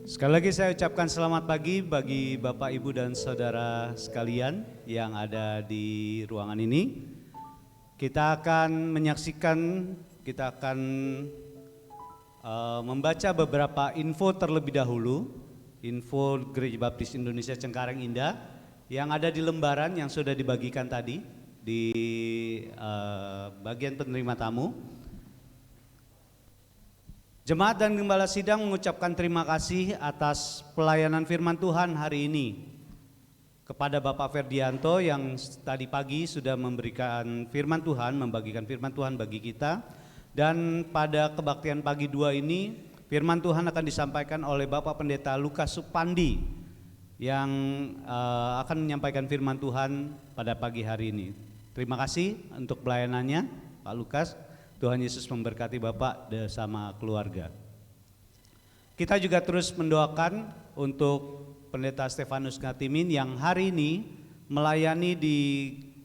Sekali lagi saya ucapkan selamat pagi bagi Bapak, Ibu, dan Saudara sekalian yang ada di ruangan ini. Kita akan membaca beberapa info terlebih dahulu. Info Gereja Baptis Indonesia Cengkareng Indah yang ada di lembaran yang sudah dibagikan tadi di bagian penerima tamu. Jemaat dan Gembala Sidang mengucapkan terima kasih atas pelayanan firman Tuhan hari ini kepada Bapak Ferdianto yang tadi pagi sudah memberikan firman Tuhan, membagikan firman Tuhan bagi kita. Dan pada kebaktian pagi 2 ini firman Tuhan akan disampaikan oleh Bapak Pendeta Lukas Supandi yang akan menyampaikan firman Tuhan pada pagi hari ini. Terima kasih untuk pelayanannya Pak Lukas. Tuhan Yesus memberkati Bapak bersama keluarga. Kita juga terus mendoakan untuk Pendeta Stefanus Ngatimin yang hari ini melayani di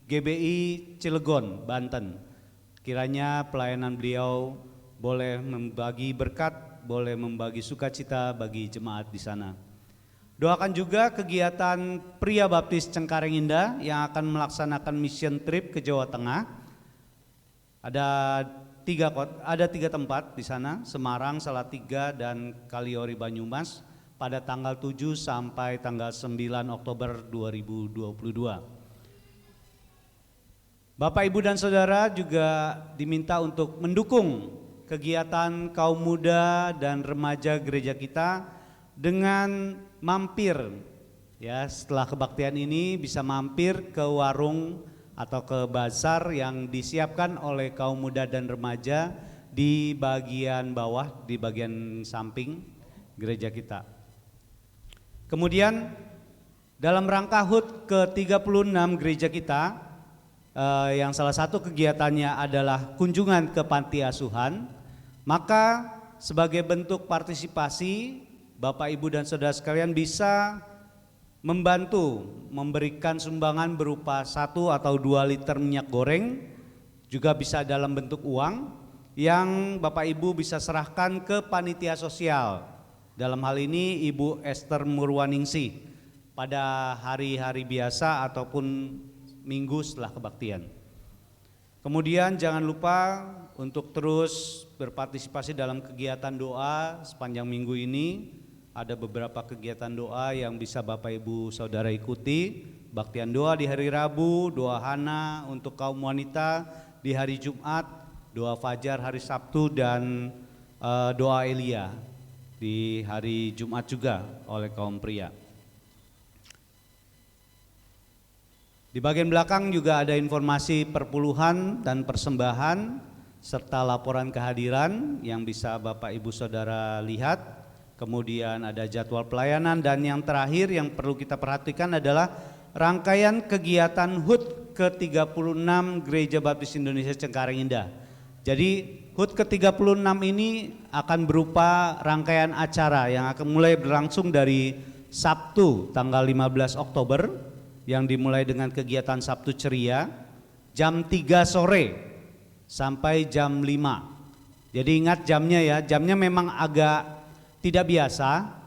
GBI Cilegon, Banten. Kiranya pelayanan beliau boleh membagi berkat, boleh membagi sukacita bagi jemaat di sana. Doakan juga kegiatan Pria Baptis Cengkareng Indah yang akan melaksanakan mission trip ke Jawa Tengah. Ada tiga tempat di sana, Semarang, Salatiga, dan Kaliori Banyumas pada tanggal 7 sampai tanggal 9 Oktober 2022. Bapak, Ibu, dan Saudara juga diminta untuk mendukung kegiatan kaum muda dan remaja gereja kita dengan mampir, ya, setelah kebaktian ini bisa mampir ke warung atau ke bazar yang disiapkan oleh kaum muda dan remaja di bagian bawah, di bagian samping gereja kita. Kemudian dalam rangka HUT ke-36 gereja kita, yang salah satu kegiatannya adalah kunjungan ke panti asuhan, maka sebagai bentuk partisipasi Bapak, Ibu, dan Saudara sekalian bisa membantu memberikan sumbangan berupa 1 atau 2 liter minyak goreng, juga bisa dalam bentuk uang yang Bapak Ibu bisa serahkan ke panitia sosial. Dalam hal ini Ibu Esther Murwaningsih pada hari-hari biasa ataupun minggu setelah kebaktian. Kemudian jangan lupa untuk terus berpartisipasi dalam kegiatan doa sepanjang minggu ini. Ada beberapa kegiatan doa yang bisa Bapak, Ibu, Saudara ikuti. Baktian doa di hari Rabu, doa Hana untuk kaum wanita di hari Jumat, doa Fajar hari Sabtu, dan doa Elia di hari Jumat juga oleh kaum pria. Di bagian belakang juga ada informasi perpuluhan dan persembahan serta laporan kehadiran yang bisa Bapak, Ibu, Saudara lihat. Kemudian ada jadwal pelayanan, dan yang terakhir yang perlu kita perhatikan adalah rangkaian kegiatan HUT ke-36 Gereja Baptis Indonesia Cengkareng Indah. Jadi HUT ke-36 ini akan berupa rangkaian acara yang akan mulai berlangsung dari Sabtu tanggal 15 Oktober yang dimulai dengan kegiatan Sabtu Ceria jam 3 sore sampai jam 5. Jadi ingat jamnya ya, jamnya memang agak tidak biasa.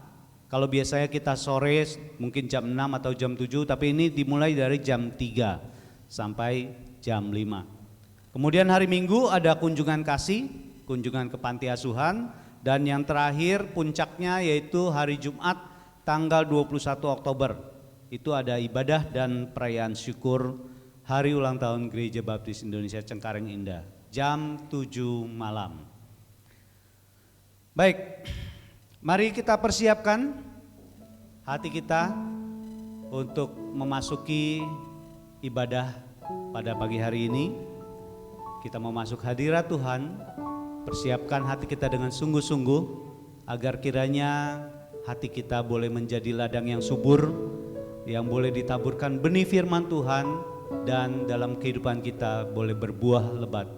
Kalau biasanya kita sore mungkin jam 6 atau jam 7, tapi ini dimulai dari jam 3 sampai jam 5. Kemudian hari Minggu ada kunjungan kasih, kunjungan ke panti asuhan, dan yang terakhir puncaknya yaitu hari Jumat tanggal 21 Oktober. Itu ada ibadah dan perayaan syukur hari ulang tahun Gereja Baptis Indonesia Cengkareng Indah jam 7 malam. Baik, mari kita persiapkan hati kita untuk memasuki ibadah pada pagi hari ini. Kita mau masuk hadirat Tuhan, persiapkan hati kita dengan sungguh-sungguh agar kiranya hati kita boleh menjadi ladang yang subur, yang boleh ditaburkan benih firman Tuhan, dan dalam kehidupan kita boleh berbuah lebat.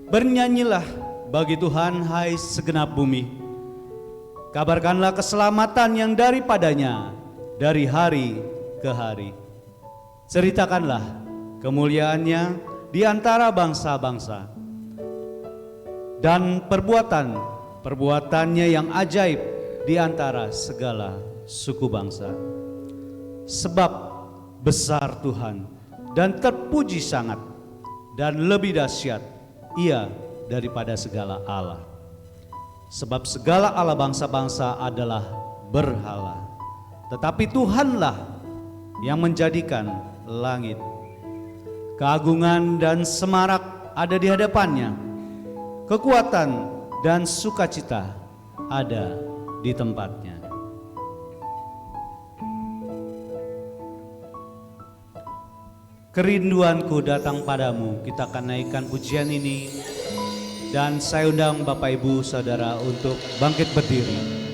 Bernyanyilah bagi Tuhan hai segenap bumi, kabarkanlah keselamatan yang daripadanya dari hari ke hari. Ceritakanlah kemuliaannya di antara bangsa-bangsa. dan perbuatannya yang ajaib di antara segala suku bangsa. Sebab besar Tuhan dan terpuji sangat, dan lebih dahsyat Ia daripada segala Allah. Sebab segala Allah bangsa-bangsa adalah berhala, tetapi Tuhanlah yang menjadikan langit. Keagungan dan semarak ada di hadapannya, kekuatan dan sukacita ada di tempatnya. Kerinduanku datang padamu. Kita akan naikkan pujian ini, dan saya undang Bapak Ibu Saudara untuk bangkit berdiri.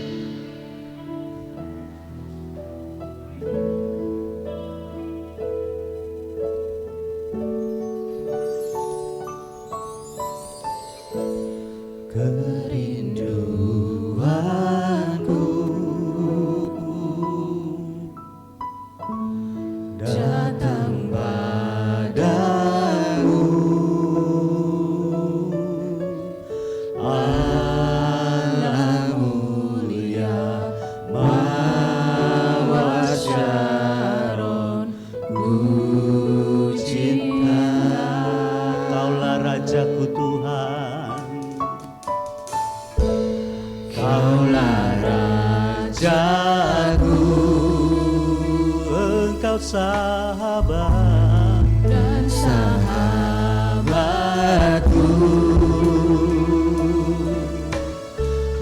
Sahabat dan sahabatku,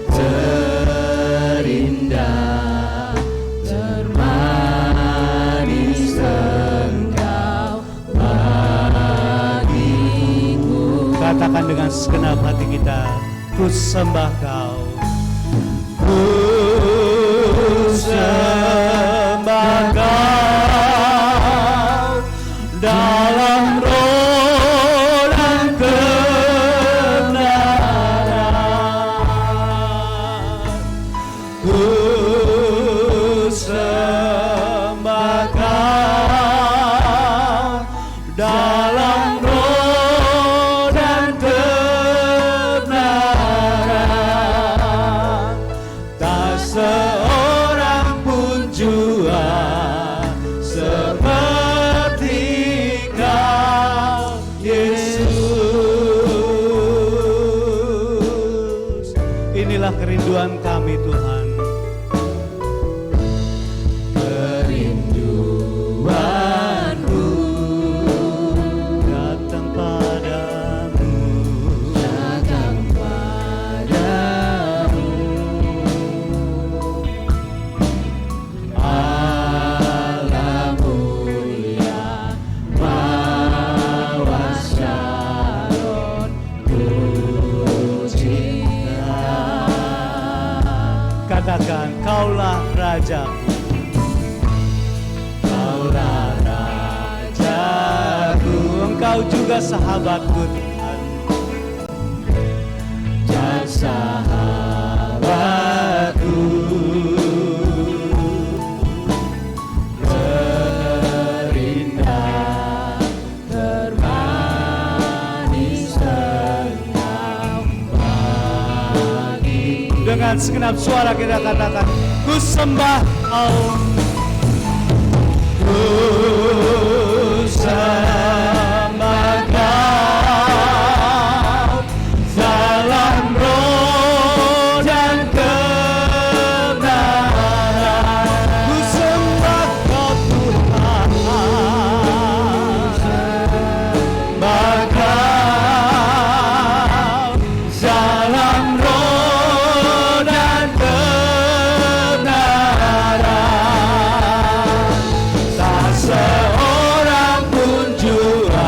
terindah, termanis Engkau bagiku. Katakan dengan segenap hati kita, ku sembah Kau, ku sembah Kau dalam roh dan kebenaran. Ku sembah Kau dalam roh dan kebenaran. Tak seorang pun jua kerinduan kami Tuhan, kerinduanku datang padamu, datang padamu. Allah mulia Maha Shalom, katakan Kaulah Rajaku, Kaulah Rajaku, Engkau juga sahabatku Tuhan, dan sahabatku, terindah, termanis Engkau bagiku. dengan segenap suara kita katakan, ku sembah Kau, ku sembah Kau dalam roh dan kebenaran. Ku sembah Kau Tuhan, sembah Kau dalam roh dan kebenaran. Tak seorang pun jua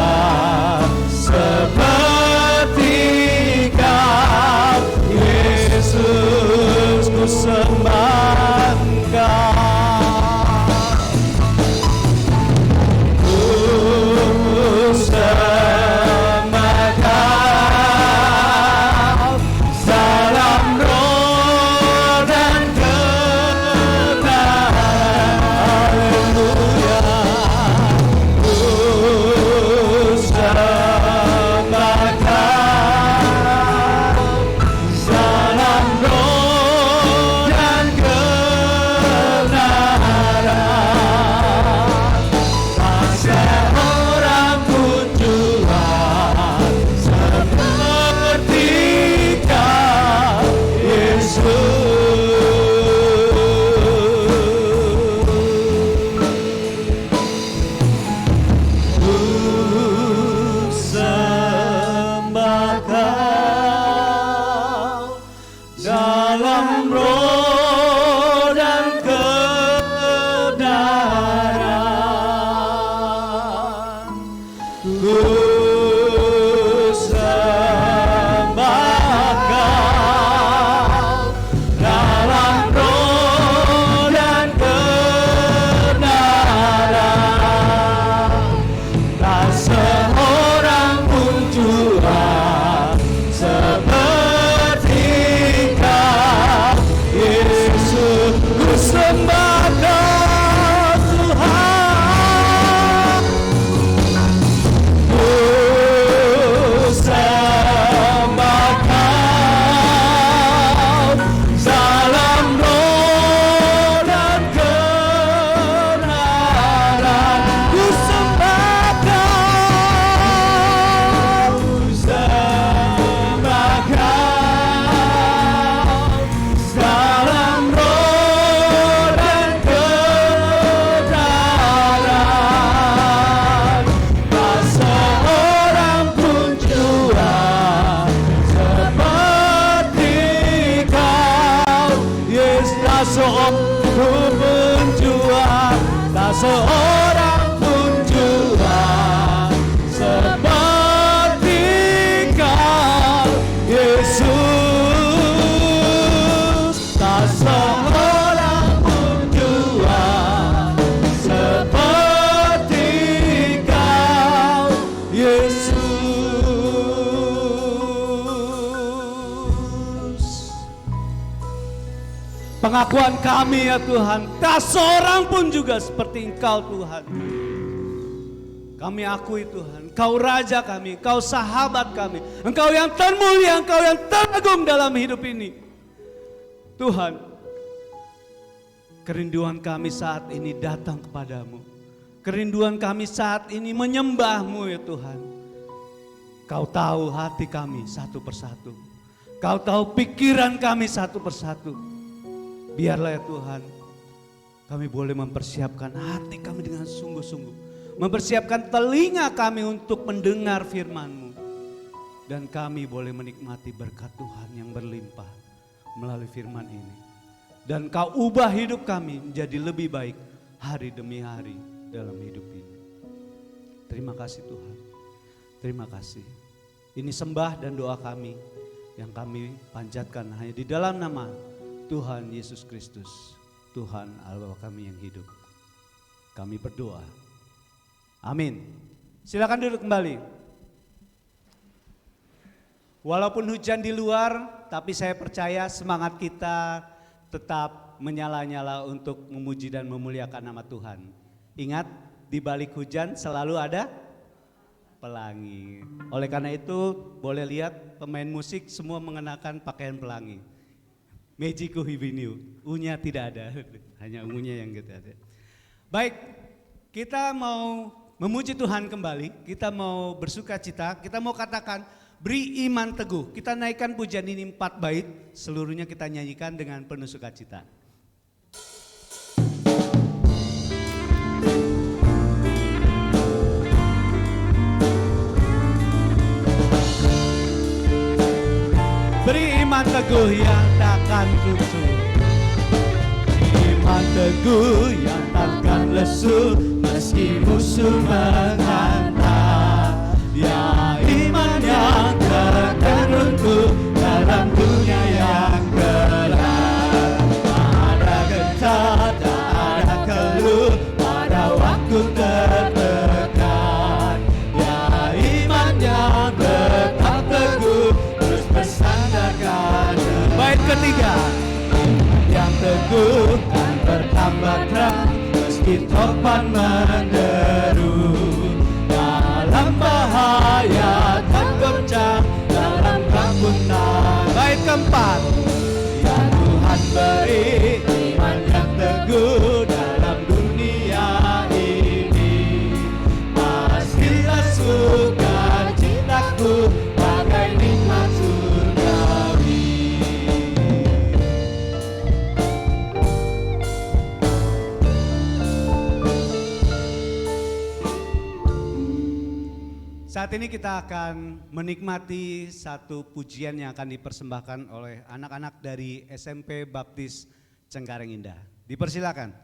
Pengakuan kami ya Tuhan, tak seorang pun juga seperti Engkau Tuhan. Kami akui Tuhan, Engkau Raja kami, Engkau sahabat kami, Engkau yang termulia, Engkau yang teragung dalam hidup ini. Tuhan, kerinduan kami saat ini datang kepadamu. Kerinduan kami saat ini menyembah-Mu ya Tuhan. Kau tahu hati kami satu persatu. Kau tahu pikiran kami satu persatu. Biarlah ya Tuhan, kami boleh mempersiapkan hati kami dengan sungguh-sungguh. Mempersiapkan telinga kami untuk mendengar firman-Mu. Dan kami boleh menikmati berkat Tuhan yang berlimpah melalui firman ini. Dan Kau ubah hidup kami menjadi lebih baik hari demi hari dalam hidup ini. Terima kasih Tuhan. Terima kasih. Ini sembah dan doa kami yang kami panjatkan hanya di dalam nama Tuhan Yesus Kristus, Tuhan Allah kami yang hidup. Kami berdoa. Amin. Silakan duduk kembali. Walaupun hujan di luar, tapi saya percaya semangat kita tetap menyala-nyala untuk memuji dan memuliakan nama Tuhan. Ingat, di balik hujan selalu ada pelangi. Oleh karena itu, boleh lihat pemain musik semua mengenakan pakaian pelangi. Magiku Hibiniu, U-nya tidak ada, hanya ungunya yang gitu ada. Baik, kita mau memuji Tuhan kembali, kita mau bersuka cita, kita mau katakan beri iman teguh. Kita naikkan pujian ini 4 bait, seluruhnya kita nyanyikan dengan penuh sukacita. Beri iman teguh yang takkan runtuh, iman teguh yang takkan lesu meski musuh menghantam. Ya iman yang takkan runtuh dalam dunia yang gelap. Ada gentar, tak ada keluh pada waktu tertekan. Ya iman yang tetap teguh terus bersandarkan. Bait ketiga, yang teguh dan bertambah terang meski topan menderu. Dalam bahaya dan goncang, dalam kepungan. Bait keempat, ya Tuhan beri iman yang teguh dalam dunia ini. Pastilah sukacitaku bagai nikmat surgawi. Saat ini kita akan menikmati satu pujian yang akan dipersembahkan oleh anak-anak dari SMP Baptis Cengkareng Indah. Dipersilakan.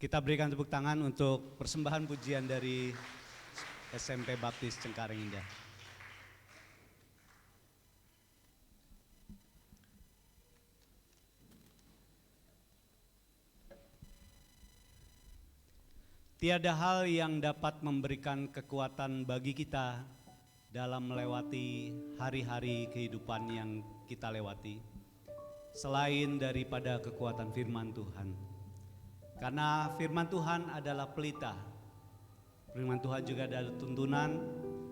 Kita berikan tepuk tangan untuk persembahan pujian dari SMP Baptis Cengkareng Indah. Tiada hal yang dapat memberikan kekuatan bagi kita dalam melewati hari-hari kehidupan yang kita lewati selain daripada kekuatan firman Tuhan. Karena firman Tuhan adalah pelita, firman Tuhan juga adalah tuntunan,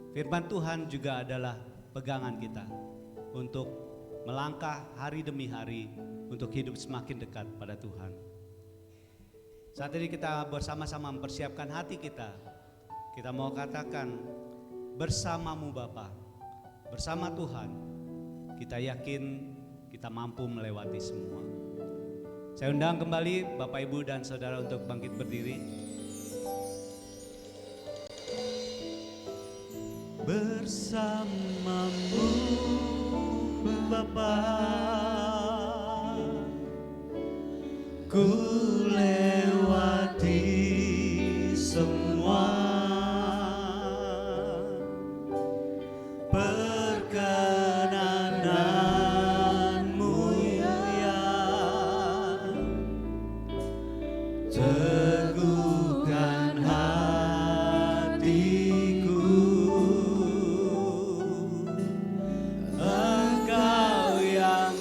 firman Tuhan juga adalah pegangan kita untuk melangkah hari demi hari untuk hidup semakin dekat pada Tuhan. Saat ini kita bersama-sama mempersiapkan hati kita. Kita mau katakan, bersamamu Bapa, bersama Tuhan, kita yakin kita mampu melewati semua. Saya undang kembali Bapak Ibu dan Saudara untuk bangkit berdiri. Bersamamu Bapa, ku lewati semua perkenananmu ya, teguhkan hatiku, Engkau yang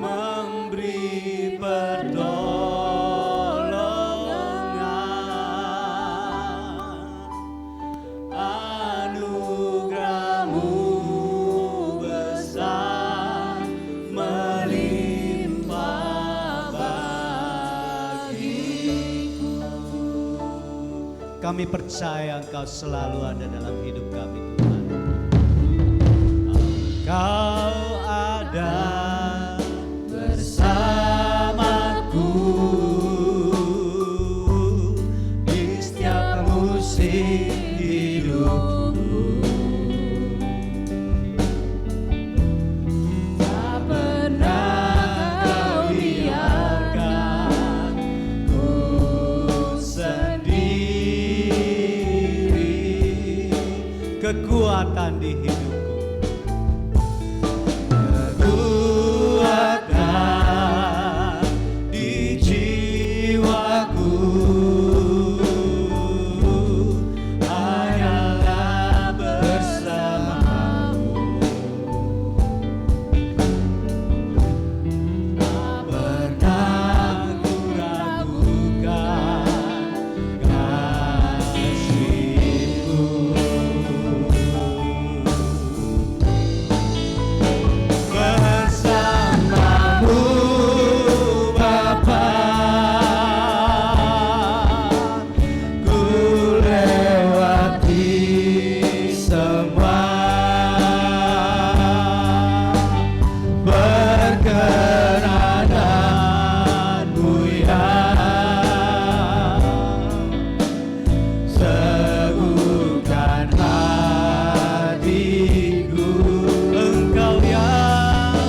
memberi pertolongan, anugerah-Mu besar melimpah bagiku. Kami percaya Engkau selalu ada dalam hidup kami, Tuhan. Engkau ada bersamaku di setiap musim hidupku. Tak pernah Kau biarkan ku sendiri, kekuatan di hidupku, kekuatan di jiwaku hanyalah bersamamu. Tak pernah ku ragukan kasih-Mu. Bersamamu Bapa, ku lewati semua perkenanan-Mu ya, seguhkan hatiku, Engkau yang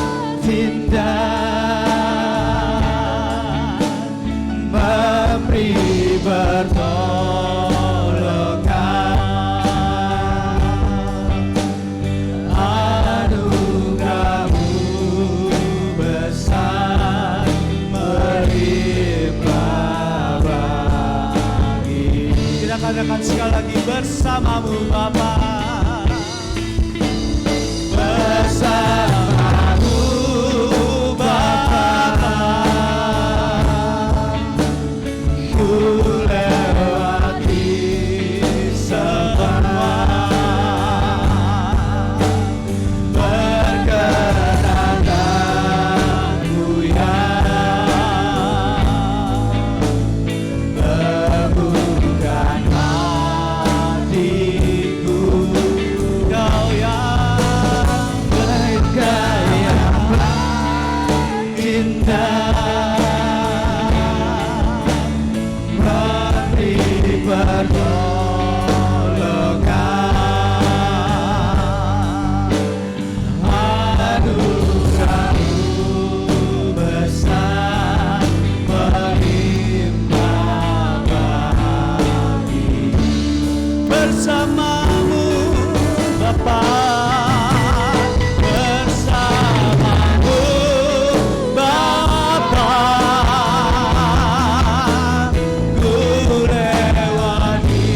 bertindak, memberi pertolongan, anugerah-Mu besar melimpah bagi. Kita katakan sekali lagi, bersamamu Bapa, bersamamu Bapa, ku lewati semua perkenanan-Mu ya, teguhkan hatiku, Kau yang indah, memberi pertolongan, bersamamu Bapa, bersamamu Bapa, ku lewati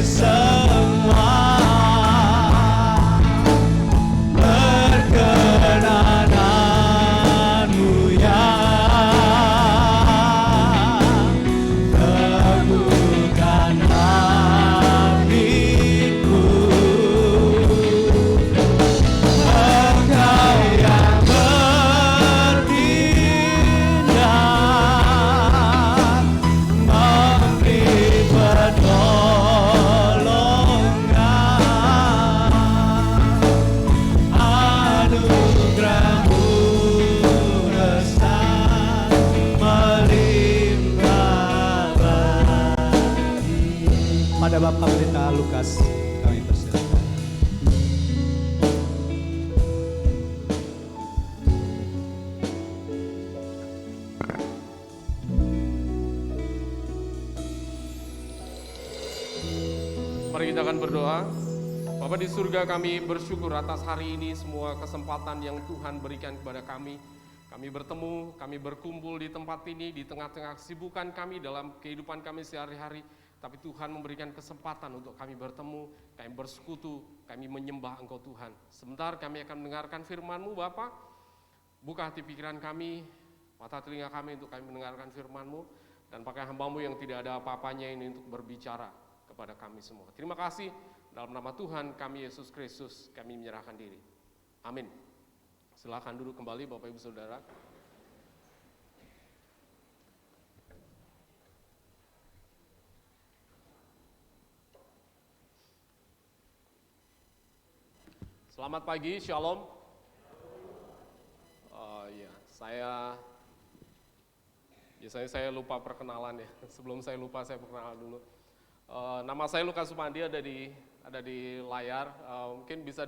semua, perkenananmu yang teguhkan hatiku. Engkau yang bertindak, memberi pertolongan, anugerahmu resah melimpah bagi. Pada Bapak Pendeta Lukas kami persilakan. Mari kita akan berdoa. Bapa di surga, kami bersyukur atas hari ini, semua kesempatan yang Tuhan berikan kepada kami. Kami bertemu, kami berkumpul di tempat ini, di tengah-tengah kesibukan kami dalam kehidupan kami sehari-hari. Tapi Tuhan memberikan kesempatan untuk kami bertemu, kami bersekutu, kami menyembah Engkau Tuhan. Sebentar kami akan mendengarkan firman-Mu Bapa. Buka hati pikiran kami, mata telinga kami untuk kami mendengarkan firman-Mu. Dan pakai hamba-Mu yang tidak ada apa-apanya ini untuk berbicara kepada kami semua. Terima kasih, dalam nama Tuhan kami Yesus Kristus kami menyerahkan diri. Amin. Silakan duduk kembali Bapak Ibu Saudara. Selamat pagi, Shalom. Biasanya saya lupa perkenalan ya. Sebelum saya lupa, saya perkenalan dulu. Nama saya Lukas Supandi, ada di layar. Mungkin bisa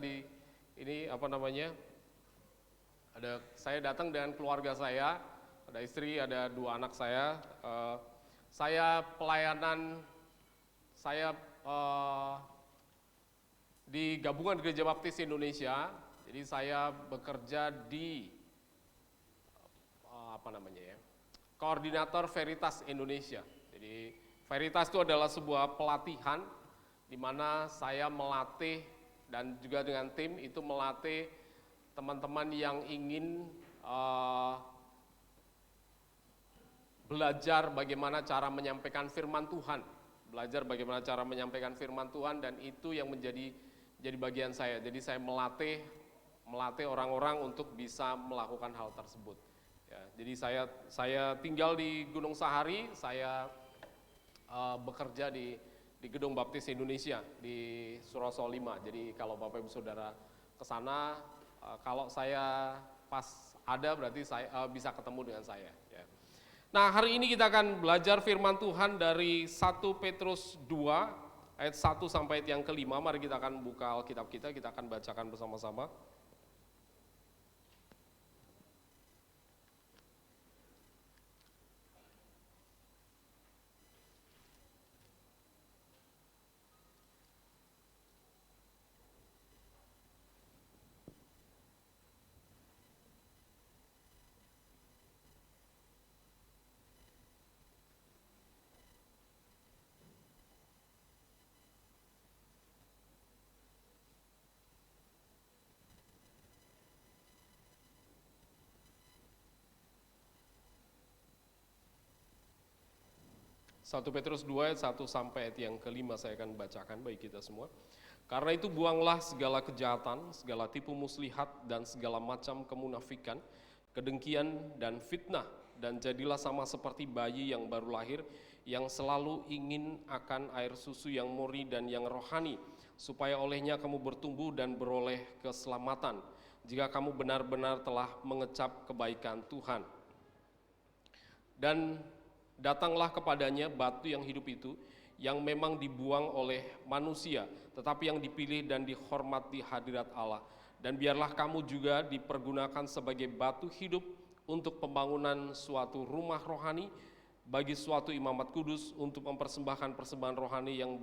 saya datang dengan keluarga saya, ada istri, ada 2 anak saya. Saya di Gabungan Gereja Baptis Indonesia. Jadi saya bekerja di Koordinator Veritas Indonesia. Jadi Veritas itu adalah sebuah pelatihan di mana saya melatih dan juga dengan tim itu melatih teman-teman yang ingin belajar bagaimana cara menyampaikan firman Tuhan. Belajar bagaimana cara menyampaikan firman Tuhan, dan itu yang menjadi bagian saya. Jadi saya melatih orang-orang untuk bisa melakukan hal tersebut. Ya, jadi saya tinggal di Gunung Sahari, saya bekerja di Gedung Baptis Indonesia di Suroso 5. Jadi kalau Bapak Ibu Saudara ke sana, kalau saya pas ada berarti saya bisa ketemu dengan saya. Ya. Nah, hari ini kita akan belajar firman Tuhan dari 1 Petrus 2 ayat 1 sampai ayat yang ke-5. Mari kita akan buka Alkitab kita akan bacakan bersama-sama. 1 Petrus 2 ayat 1 sampai ayat yang ke-5 saya akan bacakan bagi kita semua. Karena itu buanglah segala kejahatan, segala tipu muslihat, dan segala macam kemunafikan, kedengkian dan fitnah, dan jadilah sama seperti bayi yang baru lahir, yang selalu ingin akan air susu yang murni dan yang rohani, supaya olehnya kamu bertumbuh dan beroleh keselamatan, jika kamu benar-benar telah mengecap kebaikan Tuhan. Dan datanglah kepadanya batu yang hidup itu, yang memang dibuang oleh manusia, tetapi yang dipilih dan dihormat di hadirat Allah. Dan biarlah kamu juga dipergunakan sebagai batu hidup untuk pembangunan suatu rumah rohani, bagi suatu imamat kudus, untuk mempersembahkan persembahan rohani yang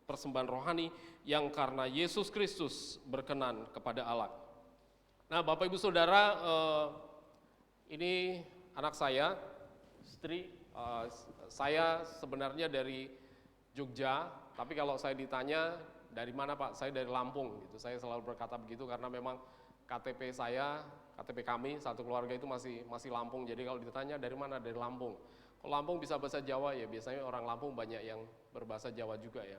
persembahan rohani yang karena Yesus Kristus berkenan kepada Allah. Nah, Bapak Ibu Saudara, ini anak saya, istri, saya sebenarnya dari Jogja, tapi kalau saya ditanya dari mana Pak, saya dari Lampung gitu. Saya selalu berkata begitu karena memang KTP saya, KTP kami satu keluarga itu masih Lampung. Jadi kalau ditanya dari mana, dari Lampung. Kalau Lampung bisa bahasa Jawa ya, biasanya orang Lampung banyak yang berbahasa Jawa juga ya.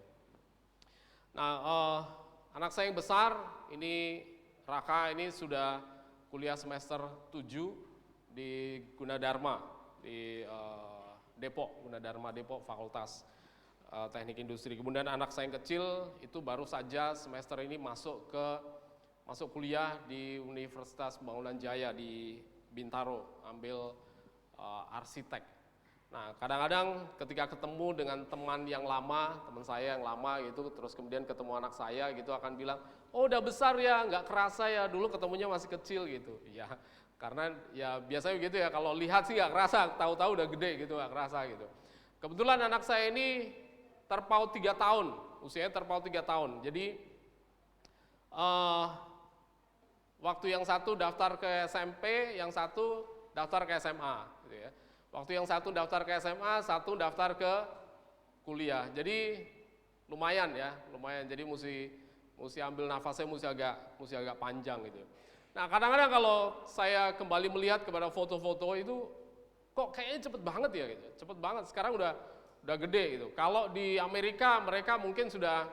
Nah, anak saya yang besar, ini Raka, ini sudah kuliah semester 7 di Gunadarma, di Depok, Gunadarma Depok, Fakultas Teknik Industri. Kemudian anak saya yang kecil itu baru saja semester ini masuk kuliah di Universitas Pembangunan Jaya di Bintaro, ambil arsitek. Nah, kadang-kadang ketika ketemu dengan teman saya yang lama gitu, terus kemudian ketemu anak saya gitu akan bilang, oh udah besar ya, nggak kerasa ya, dulu ketemunya masih kecil gitu. Ya, karena ya biasanya begitu ya, kalau lihat sih nggak kerasa, tahu-tahu udah gede gitu, nggak kerasa gitu. Kebetulan anak saya ini terpaut 3 tahun, usianya terpaut 3 tahun. Jadi waktu yang satu daftar ke SMP, yang satu daftar ke SMA gitu ya. Waktu yang satu daftar ke SMA, satu daftar ke kuliah. Jadi lumayan ya, lumayan. Jadi mesti ambil nafasnya mesti agak panjang gitu. Nah, kadang-kadang kalau saya kembali melihat kepada foto-foto itu kok kayaknya cepet banget ya gitu. Cepet banget. Sekarang udah gede gitu. Kalau di Amerika mereka mungkin sudah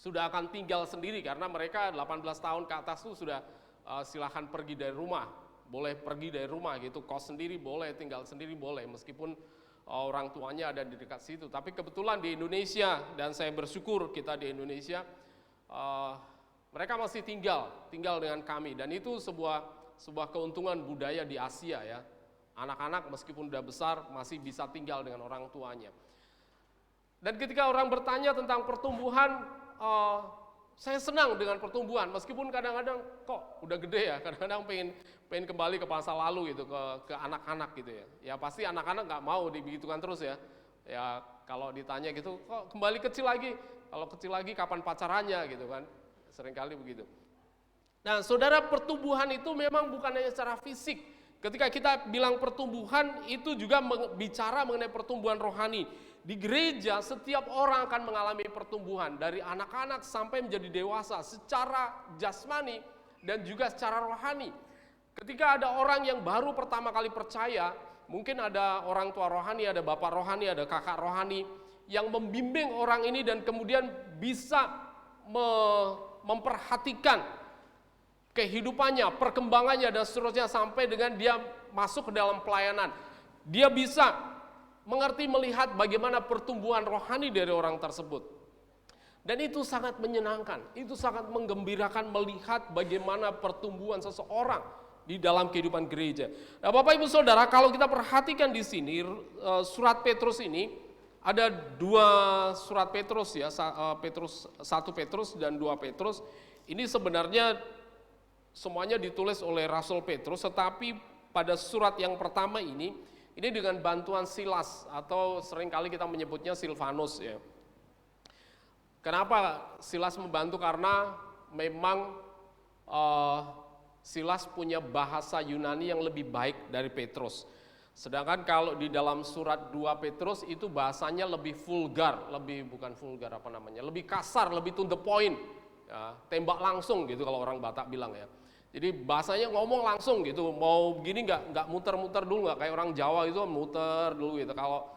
akan tinggal sendiri karena mereka 18 tahun ke atas tuh sudah silahkan pergi dari rumah. Boleh pergi dari rumah gitu, kos sendiri boleh, tinggal sendiri boleh, meskipun orang tuanya ada di dekat situ. Tapi kebetulan di Indonesia, dan saya bersyukur kita di Indonesia, mereka masih tinggal dengan kami, dan itu sebuah keuntungan budaya di Asia ya. Anak-anak meskipun udah besar masih bisa tinggal dengan orang tuanya. Dan ketika orang bertanya tentang pertumbuhan, saya senang dengan pertumbuhan, meskipun kadang-kadang kok udah gede ya, kadang-kadang pengen kembali ke masa lalu gitu, ke anak-anak gitu ya. Ya pasti anak-anak nggak mau dibegitukan terus ya. Ya kalau ditanya gitu, kok kembali kecil lagi? Kalau kecil lagi kapan pacarannya gitu kan? Seringkali begitu. Nah, saudara, pertumbuhan itu memang bukan hanya secara fisik. Ketika kita bilang pertumbuhan, itu juga bicara mengenai pertumbuhan rohani. Di gereja setiap orang akan mengalami pertumbuhan dari anak-anak sampai menjadi dewasa secara jasmani dan juga secara rohani. Ketika ada orang yang baru pertama kali percaya, mungkin ada orang tua rohani, ada bapak rohani, ada kakak rohani yang membimbing orang ini dan kemudian bisa memperhatikan kehidupannya, perkembangannya dan seterusnya sampai dengan dia masuk ke dalam pelayanan. Dia bisa mengerti, melihat bagaimana pertumbuhan rohani dari orang tersebut. Dan itu sangat menyenangkan, itu sangat menggembirakan melihat bagaimana pertumbuhan seseorang di dalam kehidupan gereja. Nah, Bapak Ibu Saudara, kalau kita perhatikan di sini surat Petrus ini ada 2 surat Petrus ya, 1 Petrus dan 2 Petrus. Ini sebenarnya semuanya ditulis oleh Rasul Petrus, tetapi pada surat yang pertama ini dengan bantuan Silas atau seringkali kita menyebutnya Silvanus ya. Kenapa Silas membantu? Karena memang Silas punya bahasa Yunani yang lebih baik dari Petrus. Sedangkan kalau di dalam surat 2 Petrus itu bahasanya lebih vulgar, lebih kasar, lebih to the point. Ya, tembak langsung gitu kalau orang Batak bilang ya. Jadi bahasanya ngomong langsung gitu, mau begini nggak muter-muter dulu, nggak kayak orang Jawa itu muter dulu gitu. Kalau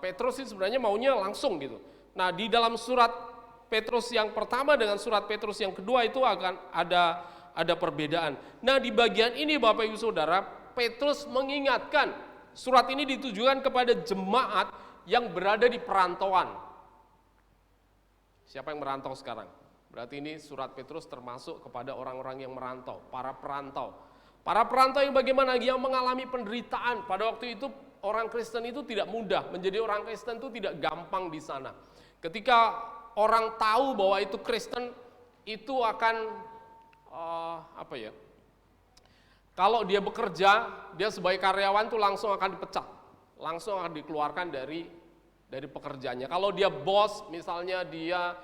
Petrus itu sebenarnya maunya langsung gitu. Nah, di dalam surat Petrus yang pertama dengan surat Petrus yang kedua itu akan ada perbedaan. Nah, di bagian ini Bapak Ibu Saudara, Petrus mengingatkan surat ini ditujukan kepada jemaat yang berada di perantauan. Siapa yang merantau sekarang? Berarti ini surat Petrus termasuk kepada orang-orang yang merantau, para perantau. Para perantau yang bagaimana? Yang mengalami penderitaan. Pada waktu itu orang Kristen itu tidak mudah, menjadi orang Kristen itu tidak gampang di sana. Ketika orang tahu bahwa itu Kristen, itu akan kalau dia bekerja, dia sebagai karyawan tuh langsung akan dipecat, langsung akan dikeluarkan dari dari pekerjaannya. Kalau dia bos, misalnya dia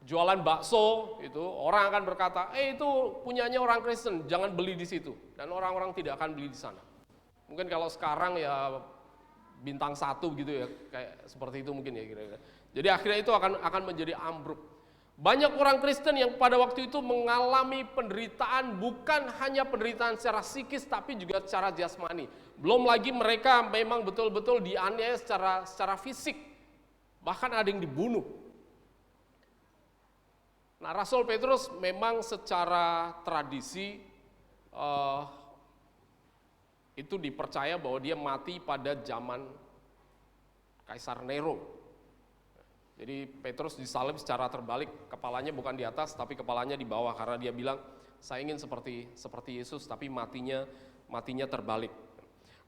jualan bakso, itu orang akan berkata, itu punyanya orang Kristen, jangan beli di situ. Dan orang-orang tidak akan beli di sana. Mungkin kalau sekarang ya bintang 1 gitu ya, kayak seperti itu mungkin ya kira-kira. Jadi akhirnya itu akan menjadi ambruk. Banyak orang Kristen yang pada waktu itu mengalami penderitaan, bukan hanya penderitaan secara psikis tapi juga secara jasmani. Belum lagi mereka memang betul-betul dianiaya secara fisik. Bahkan ada yang dibunuh. Nah, Rasul Petrus memang secara tradisi itu dipercaya bahwa dia mati pada zaman Kaisar Nero. Jadi Petrus disalib secara terbalik, kepalanya bukan di atas tapi kepalanya di bawah, karena dia bilang saya ingin seperti Yesus tapi matinya terbalik.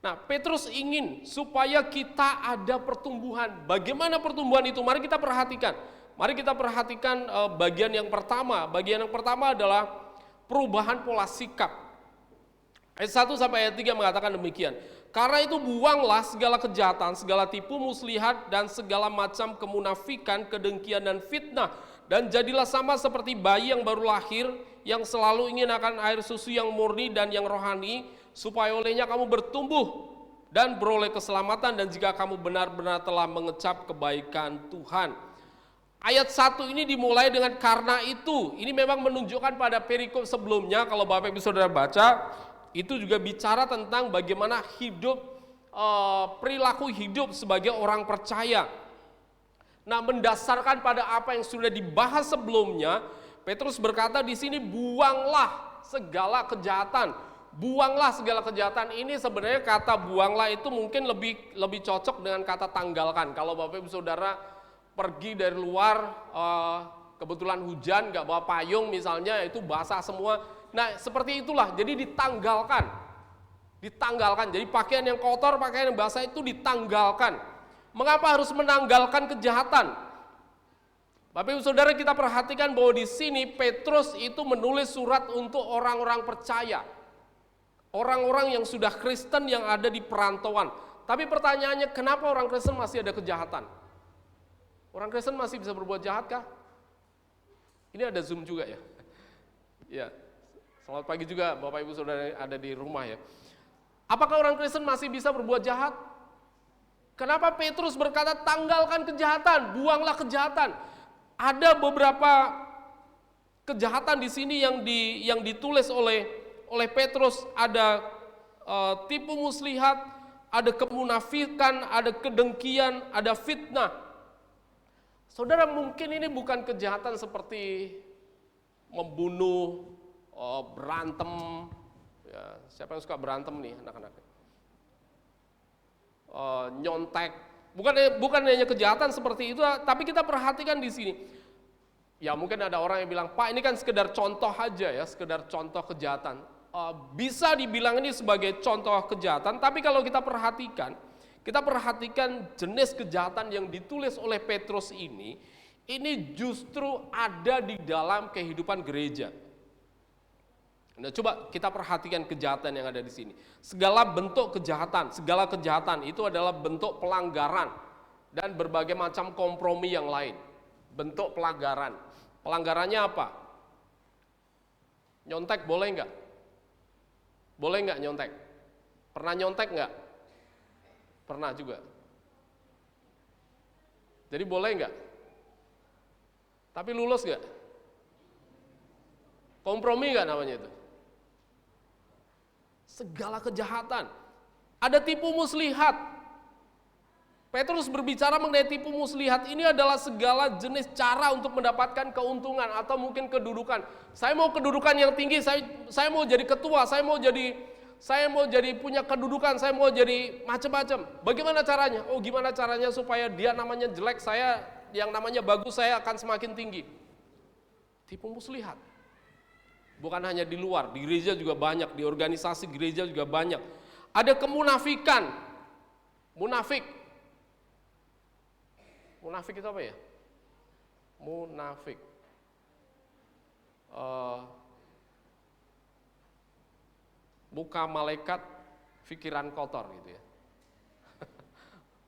Nah, Petrus ingin supaya kita ada pertumbuhan. Bagaimana pertumbuhan itu? Mari kita perhatikan. Mari kita perhatikan bagian yang pertama. Bagian yang pertama adalah perubahan pola sikap. Ayat 1 sampai ayat 3 mengatakan demikian. Karena itu buanglah segala kejahatan, segala tipu muslihat, dan segala macam kemunafikan, kedengkian, dan fitnah. Dan jadilah sama seperti bayi yang baru lahir, yang selalu ingin akan air susu yang murni dan yang rohani, supaya olehnya kamu bertumbuh dan beroleh keselamatan, dan jika kamu benar-benar telah mengecap kebaikan Tuhan. Ayat 1 ini dimulai dengan karena itu. Ini memang menunjukkan pada perikop sebelumnya, kalau Bapak Ibu Saudara baca, itu juga bicara tentang bagaimana hidup, perilaku hidup sebagai orang percaya. Nah, mendasarkan pada apa yang sudah dibahas sebelumnya, Petrus berkata di sini, buanglah segala kejahatan. Buanglah segala kejahatan. Ini sebenarnya kata buanglah itu mungkin lebih cocok dengan kata tanggalkan. Kalau Bapak Ibu Saudara pergi dari luar, kebetulan hujan, nggak bawa payung misalnya, itu basah semua. Nah, seperti itulah, jadi ditanggalkan. Jadi pakaian yang kotor, pakaian yang basah itu ditanggalkan. Mengapa harus menanggalkan kejahatan? Bapak Ibu Saudara, kita perhatikan bahwa di sini Petrus itu menulis surat untuk orang-orang percaya. Orang-orang yang sudah Kristen yang ada di perantauan. Tapi pertanyaannya, kenapa orang Kristen masih ada kejahatan? Orang Kristen masih bisa berbuat jahat kah? Ini ada Zoom juga ya? Ya. Selamat pagi juga Bapak Ibu Saudara ada di rumah ya. Apakah orang Kristen masih bisa berbuat jahat? Kenapa Petrus berkata tanggalkan kejahatan, buanglah kejahatan? Ada beberapa kejahatan di sini yang ditulis oleh Petrus. Ada tipu muslihat, ada kemunafikan, ada kedengkian, ada fitnah. Saudara, mungkin ini bukan kejahatan seperti membunuh, berantem, ya, siapa yang suka berantem nih anak-anak? Nyontek, bukan hanya kejahatan seperti itu, tapi kita perhatikan di sini. Ya mungkin ada orang yang bilang, Pak ini kan sekedar contoh aja ya, sekedar contoh kejahatan. Bisa dibilang ini sebagai contoh kejahatan, tapi kalau kita perhatikan jenis kejahatan yang ditulis oleh Petrus ini justru ada di dalam kehidupan gereja. Nah, coba kita perhatikan kejahatan yang ada di sini. Segala kejahatan itu adalah bentuk pelanggaran dan berbagai macam kompromi yang lain. Bentuk pelanggaran. Pelanggarannya apa? Nyontek boleh nggak? Boleh nggak nyontek? Pernah nyontek nggak? Pernah juga. Jadi boleh nggak? Tapi lulus nggak? Kompromi nggak namanya itu? Segala kejahatan. Ada tipu muslihat. Petrus berbicara mengenai tipu muslihat, ini adalah segala jenis cara untuk mendapatkan keuntungan atau mungkin kedudukan. Saya mau kedudukan yang tinggi, saya mau jadi ketua, saya mau jadi punya kedudukan, saya mau jadi macam-macam. Bagaimana caranya? Oh, gimana caranya supaya dia namanya jelek, saya yang namanya bagus, saya akan semakin tinggi. Tipu muslihat. Bukan hanya di luar, di gereja juga banyak, di organisasi gereja juga banyak. Ada kemunafikan. Munafik itu apa ya? Munafik. Muka malaikat, pikiran kotor gitu ya.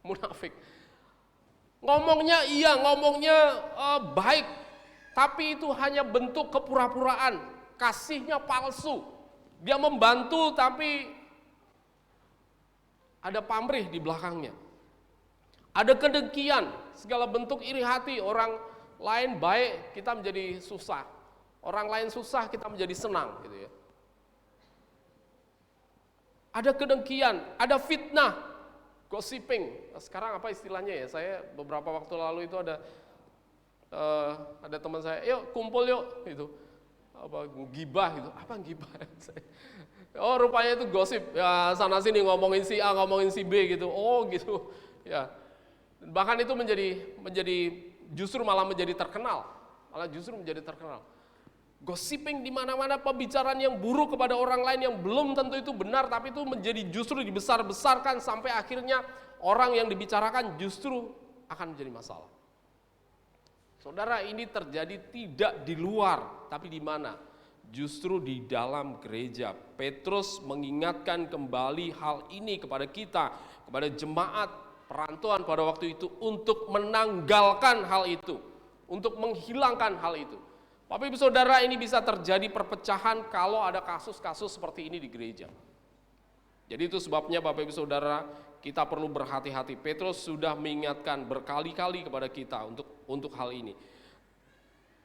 Munafik. Ngomongnya iya, ngomongnya baik, tapi itu hanya bentuk kepura-puraan, kasihnya palsu. Dia membantu tapi ada pamrih di belakangnya. Ada kedengkian, segala bentuk iri hati, orang lain baik, kita menjadi susah. Orang lain susah, kita menjadi senang gitu ya. Ada kedengkian, ada fitnah, gossiping. Sekarang apa istilahnya ya? Saya beberapa waktu lalu itu ada teman saya, yuk kumpul yuk, gitu. Apa gibah gitu? Apa gibah? Oh rupanya itu gosip. Ya sana sini ngomongin si A, ngomongin si B gitu. Oh gitu. Ya. Bahkan itu menjadi justru malah menjadi terkenal. Malah justru menjadi terkenal. Gossiping di mana-mana, pembicaraan yang buruk kepada orang lain yang belum tentu itu benar, tapi itu menjadi justru dibesar-besarkan sampai akhirnya orang yang dibicarakan justru akan menjadi masalah. Saudara, ini terjadi tidak di luar, tapi di mana? Justru di dalam gereja. Petrus mengingatkan kembali hal ini kepada kita, kepada jemaat perantauan pada waktu itu untuk menanggalkan hal itu, untuk menghilangkan hal itu. Bapak Ibu Saudara, ini bisa terjadi perpecahan kalau ada kasus-kasus seperti ini di gereja. Jadi itu sebabnya Bapak Ibu Saudara, kita perlu berhati-hati. Petrus sudah mengingatkan berkali-kali kepada kita untuk hal ini.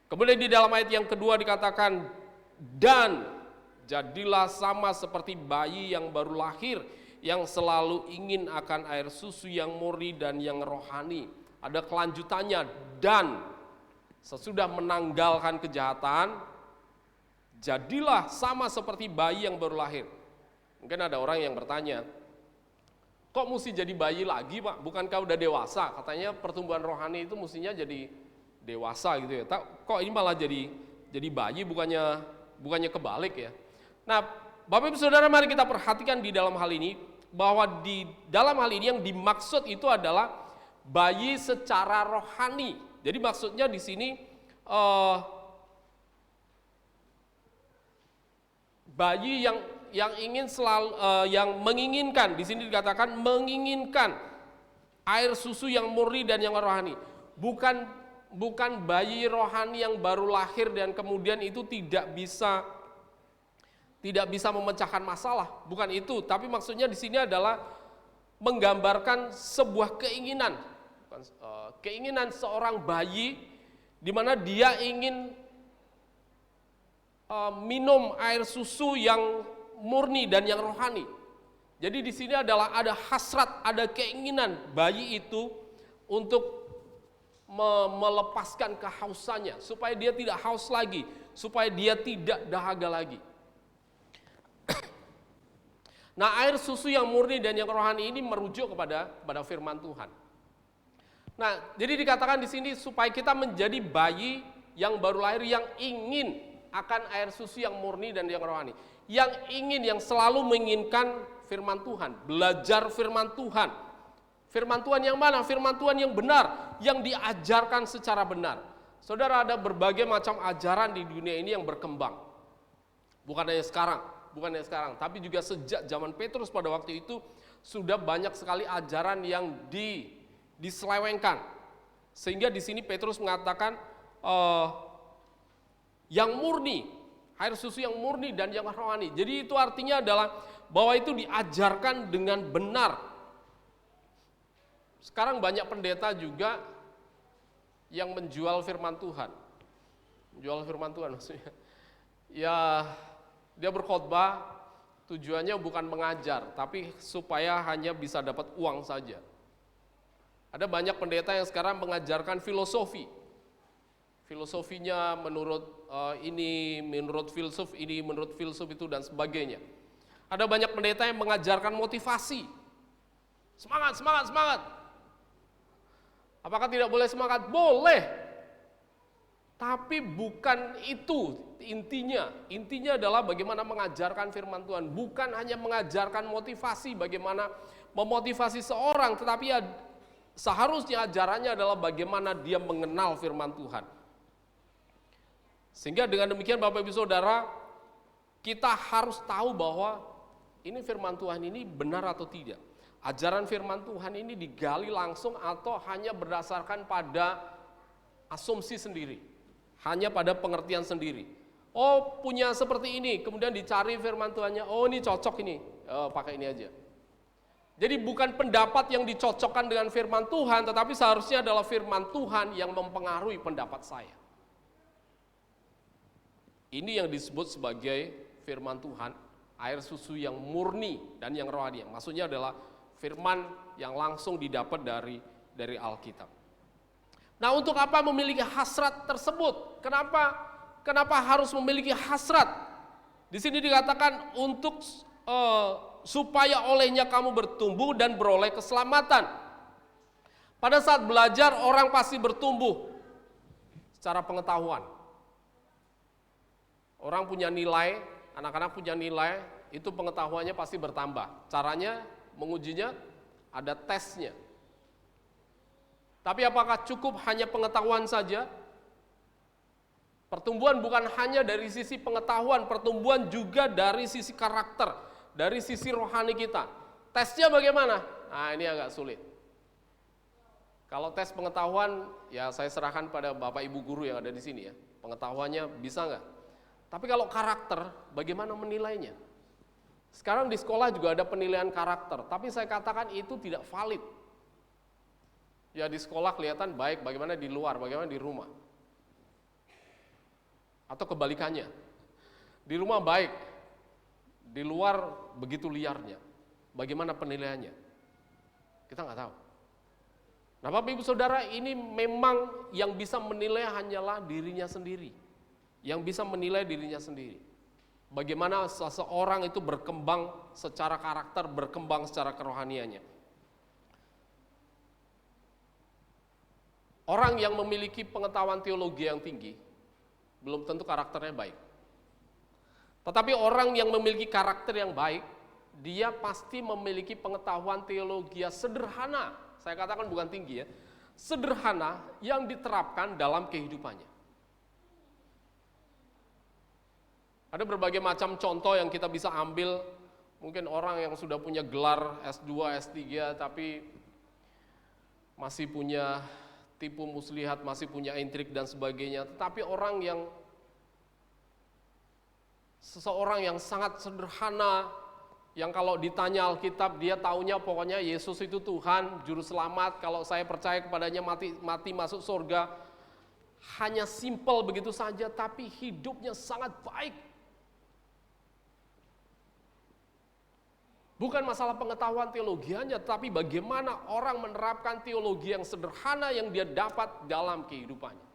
Kemudian di dalam ayat yang kedua dikatakan, dan jadilah sama seperti bayi yang baru lahir, yang selalu ingin akan air susu yang murni dan yang rohani. Ada kelanjutannya, dan sesudah menanggalkan kejahatan, jadilah sama seperti bayi yang baru lahir. Mungkin ada orang yang bertanya, kok mesti jadi bayi lagi Pak? Bukankah udah dewasa? Katanya pertumbuhan rohani itu mestinya jadi dewasa gitu ya. Kok ini malah jadi bayi, bukannya kebalik ya. Nah Bapak Ibu Saudara, mari kita perhatikan di dalam hal ini, bahwa di dalam hal ini yang dimaksud itu adalah bayi secara rohani. Jadi maksudnya di sini bayi yang ingin selalu yang menginginkan, di sini dikatakan menginginkan air susu yang murni dan yang rohani. Bukan bayi rohani yang baru lahir dan kemudian itu tidak bisa memecahkan masalah, bukan itu. Tapi maksudnya di sini adalah menggambarkan sebuah keinginan. Keinginan seorang bayi di mana dia ingin minum air susu yang murni dan yang rohani. Jadi di sini adalah ada hasrat, ada keinginan bayi itu untuk melepaskan kehausannya supaya dia tidak haus lagi, supaya dia tidak dahaga lagi. Nah, air susu yang murni dan yang rohani ini merujuk kepada firman Tuhan. Nah, jadi dikatakan di sini supaya kita menjadi bayi yang baru lahir yang ingin akan air susu yang murni dan yang rohani. Yang ingin, yang selalu menginginkan firman Tuhan, belajar firman Tuhan. Firman Tuhan yang mana? Firman Tuhan yang benar, yang diajarkan secara benar. Saudara, ada berbagai macam ajaran di dunia ini yang berkembang. Bukan hanya sekarang, tapi juga sejak zaman Petrus pada waktu itu sudah banyak sekali ajaran yang diselewengkan. Sehingga di sini Petrus mengatakan yang murni, air susu yang murni dan yang rohani. Jadi itu artinya adalah bahwa itu diajarkan dengan benar. Sekarang banyak pendeta juga yang menjual firman Tuhan. Menjual firman Tuhan maksudnya. Ya, dia berkhotbah tujuannya bukan mengajar, tapi supaya hanya bisa dapat uang saja. Ada banyak pendeta yang sekarang mengajarkan filosofi. Filosofinya menurut ini, menurut filsuf ini, menurut filsuf itu dan sebagainya. Ada banyak pendeta yang mengajarkan motivasi. Semangat, semangat, semangat. Apakah tidak boleh semangat? Boleh. Tapi bukan itu intinya. Intinya adalah bagaimana mengajarkan firman Tuhan. Bukan hanya mengajarkan motivasi, bagaimana memotivasi seorang, tetapi seharusnya ajarannya adalah bagaimana dia mengenal firman Tuhan. Sehingga dengan demikian Bapak Ibu Saudara, kita harus tahu bahwa ini firman Tuhan ini benar atau tidak. ajaran firman Tuhan ini digali langsung atau hanya berdasarkan pada asumsi sendiri, hanya pada pengertian sendiri. Oh, punya seperti ini, kemudian dicari firman Tuhannya, oh ini cocok ini, pakai ini aja. Jadi bukan pendapat yang dicocokkan dengan firman Tuhan, tetapi seharusnya adalah firman Tuhan yang mempengaruhi pendapat saya. Ini yang disebut sebagai firman Tuhan, air susu yang murni dan yang rohani. Maksudnya adalah firman yang langsung didapat dari Alkitab. Nah, untuk apa memiliki hasrat tersebut? Kenapa harus memiliki hasrat? Di sini dikatakan untuk supaya olehnya kamu bertumbuh dan beroleh keselamatan. Pada saat belajar orang pasti bertumbuh secara pengetahuan. Orang punya nilai, anak-anak punya nilai, itu pengetahuannya pasti bertambah. Caranya mengujinya ada tesnya. Tapi apakah cukup hanya pengetahuan saja? Pertumbuhan bukan hanya dari sisi pengetahuan, pertumbuhan juga dari sisi karakter, dari sisi rohani kita. Tesnya bagaimana? Nah, ini agak sulit. Kalau tes pengetahuan, ya saya serahkan pada Bapak Ibu guru yang ada di sini ya. Pengetahuannya bisa nggak? Tapi kalau karakter, bagaimana menilainya? Sekarang di sekolah juga ada penilaian karakter, tapi saya katakan itu tidak valid. Ya di sekolah kelihatan baik, bagaimana di luar, bagaimana di rumah. Atau kebalikannya, di rumah baik, di luar begitu liarnya. Bagaimana penilaiannya? Kita nggak tahu. Nah, Bapak Ibu Saudara, ini memang yang bisa menilai hanyalah dirinya sendiri. Yang bisa menilai dirinya sendiri. Bagaimana seseorang itu berkembang secara karakter, berkembang secara kerohaniannya. Orang yang memiliki pengetahuan teologi yang tinggi, belum tentu karakternya baik. Tetapi orang yang memiliki karakter yang baik, dia pasti memiliki pengetahuan teologi yang sederhana. Saya katakan bukan tinggi ya, sederhana yang diterapkan dalam kehidupannya. Ada berbagai macam contoh yang kita bisa ambil, mungkin orang yang sudah punya gelar S2, S3, tapi masih punya tipu muslihat, masih punya intrik dan sebagainya. Tetapi seseorang yang sangat sederhana, yang kalau ditanya Alkitab, dia taunya pokoknya Yesus itu Tuhan, Juru Selamat, kalau saya percaya kepadanya mati masuk surga. Hanya simpel begitu saja, tapi hidupnya sangat baik. Bukan masalah pengetahuan teologianya, tapi bagaimana orang menerapkan teologi yang sederhana yang dia dapat dalam kehidupannya.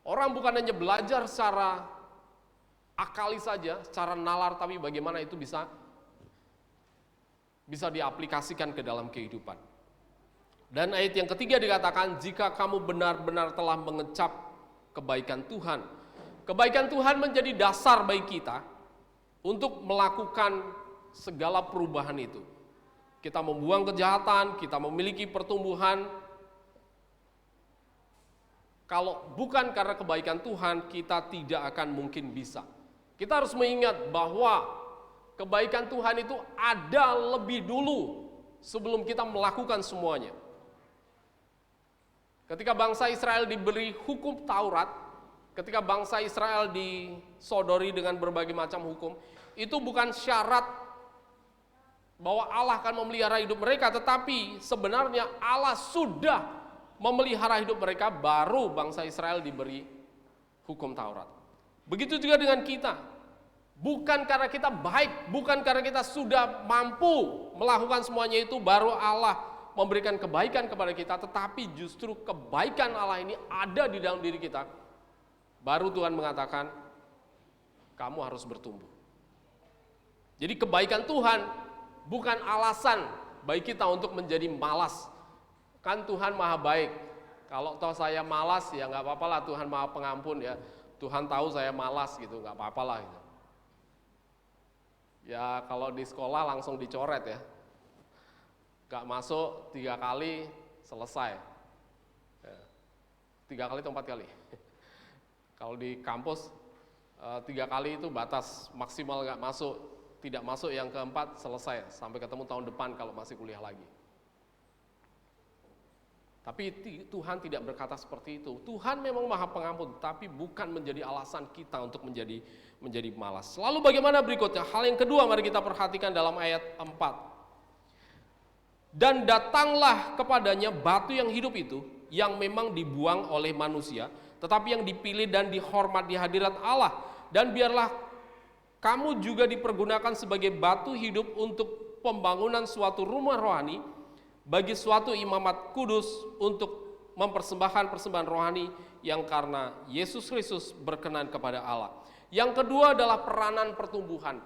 Orang bukan hanya belajar secara akali saja, secara nalar, tapi bagaimana itu bisa diaplikasikan ke dalam kehidupan. Dan ayat yang ketiga dikatakan, jika kamu benar-benar telah mengecap kebaikan Tuhan. Kebaikan Tuhan menjadi dasar bagi kita untuk melakukan segala perubahan itu. Kita membuang kejahatan, kita memiliki pertumbuhan. Kalau bukan karena kebaikan Tuhan, kita tidak akan mungkin bisa. Kita harus mengingat bahwa kebaikan Tuhan itu ada lebih dulu sebelum kita melakukan semuanya. Ketika bangsa Israel diberi hukum Taurat, ketika bangsa Israel disodori dengan berbagai macam hukum, itu bukan syarat bahwa Allah akan memelihara hidup mereka, tetapi sebenarnya Allah sudah memelihara hidup mereka, baru bangsa Israel diberi hukum Taurat. Begitu juga dengan kita. Bukan karena kita baik, bukan karena kita sudah mampu melakukan semuanya itu, baru Allah memberikan kebaikan kepada kita, tetapi justru kebaikan Allah ini ada di dalam diri kita. Baru Tuhan mengatakan, kamu harus bertumbuh. Jadi kebaikan Tuhan bukan alasan bagi kita untuk menjadi malas. Kan Tuhan maha baik. Kalau toh saya malas, ya nggak apa-apa lah, Tuhan maha pengampun ya. Tuhan tahu saya malas gitu, nggak apa-apa lah gitu. Ya kalau di sekolah langsung dicoret ya. Nggak masuk 3 kali, selesai. Ya. 3 kali atau 4 kali. Kalau di kampus 3 kali itu batas maksimal nggak masuk. Tidak masuk yang keempat, selesai. Sampai ketemu tahun depan kalau masih kuliah lagi. Tapi Tuhan tidak berkata seperti itu. Tuhan memang Maha Pengampun, tapi bukan menjadi alasan kita untuk menjadi malas. Lalu bagaimana berikutnya? Hal yang kedua mari kita perhatikan dalam ayat 4. Dan datanglah kepadanya batu yang hidup itu, yang memang dibuang oleh manusia, tetapi yang dipilih dan dihormat di hadirat Allah. Dan biarlah kamu juga dipergunakan sebagai batu hidup untuk pembangunan suatu rumah rohani, bagi suatu imamat kudus, untuk mempersembahkan persembahan rohani yang karena Yesus Kristus berkenan kepada Allah. Yang kedua adalah peranan pertumbuhan.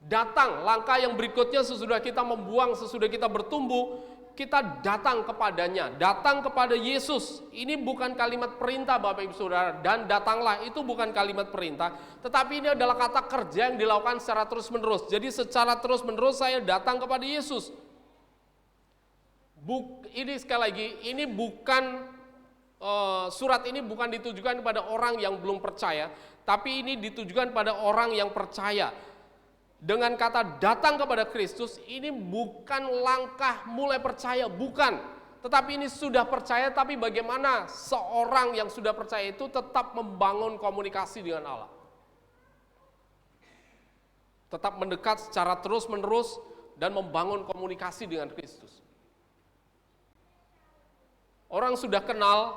Datang, langkah yang berikutnya sesudah kita membuang, sesudah kita bertumbuh, kita datang kepadanya, datang kepada Yesus. Ini bukan kalimat perintah Bapak Ibu Saudara, dan datanglah itu bukan kalimat perintah, tetapi ini adalah kata kerja yang dilakukan secara terus menerus. Jadi secara terus menerus saya datang kepada Yesus. Ini sekali lagi, ini bukan surat ini bukan ditujukan kepada orang yang belum percaya, tapi ini ditujukan pada orang yang percaya. Dengan kata datang kepada Kristus, ini bukan langkah mulai percaya, bukan. Tetapi ini sudah percaya, tapi bagaimana seorang yang sudah percaya itu tetap membangun komunikasi dengan Allah. Tetap mendekat secara terus menerus dan membangun komunikasi dengan Kristus. Orang sudah kenal,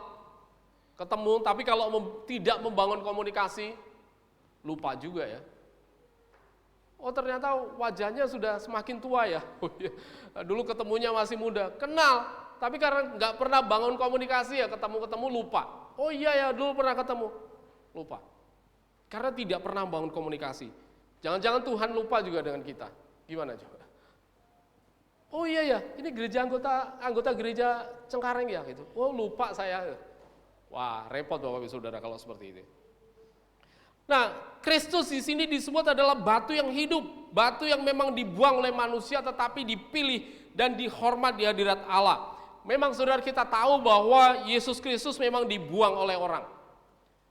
ketemu, tapi kalau tidak membangun komunikasi, lupa juga ya. Oh ternyata wajahnya sudah semakin tua ya. Dulu ketemunya masih muda, kenal, tapi karena nggak pernah bangun komunikasi ya, ketemu lupa. Oh iya ya, dulu pernah ketemu, lupa. Karena tidak pernah bangun komunikasi. Jangan-jangan Tuhan lupa juga dengan kita. Gimana coba? Oh iya ya, ini gereja anggota gereja Cengkareng ya gitu. Oh lupa saya. Wah repot Bapak Ibu Saudara kalau seperti itu. Nah, Kristus di sini disebut adalah batu yang hidup, batu yang memang dibuang oleh manusia tetapi dipilih dan dihormat di hadirat Allah. Memang saudara kita tahu bahwa Yesus Kristus memang dibuang oleh orang.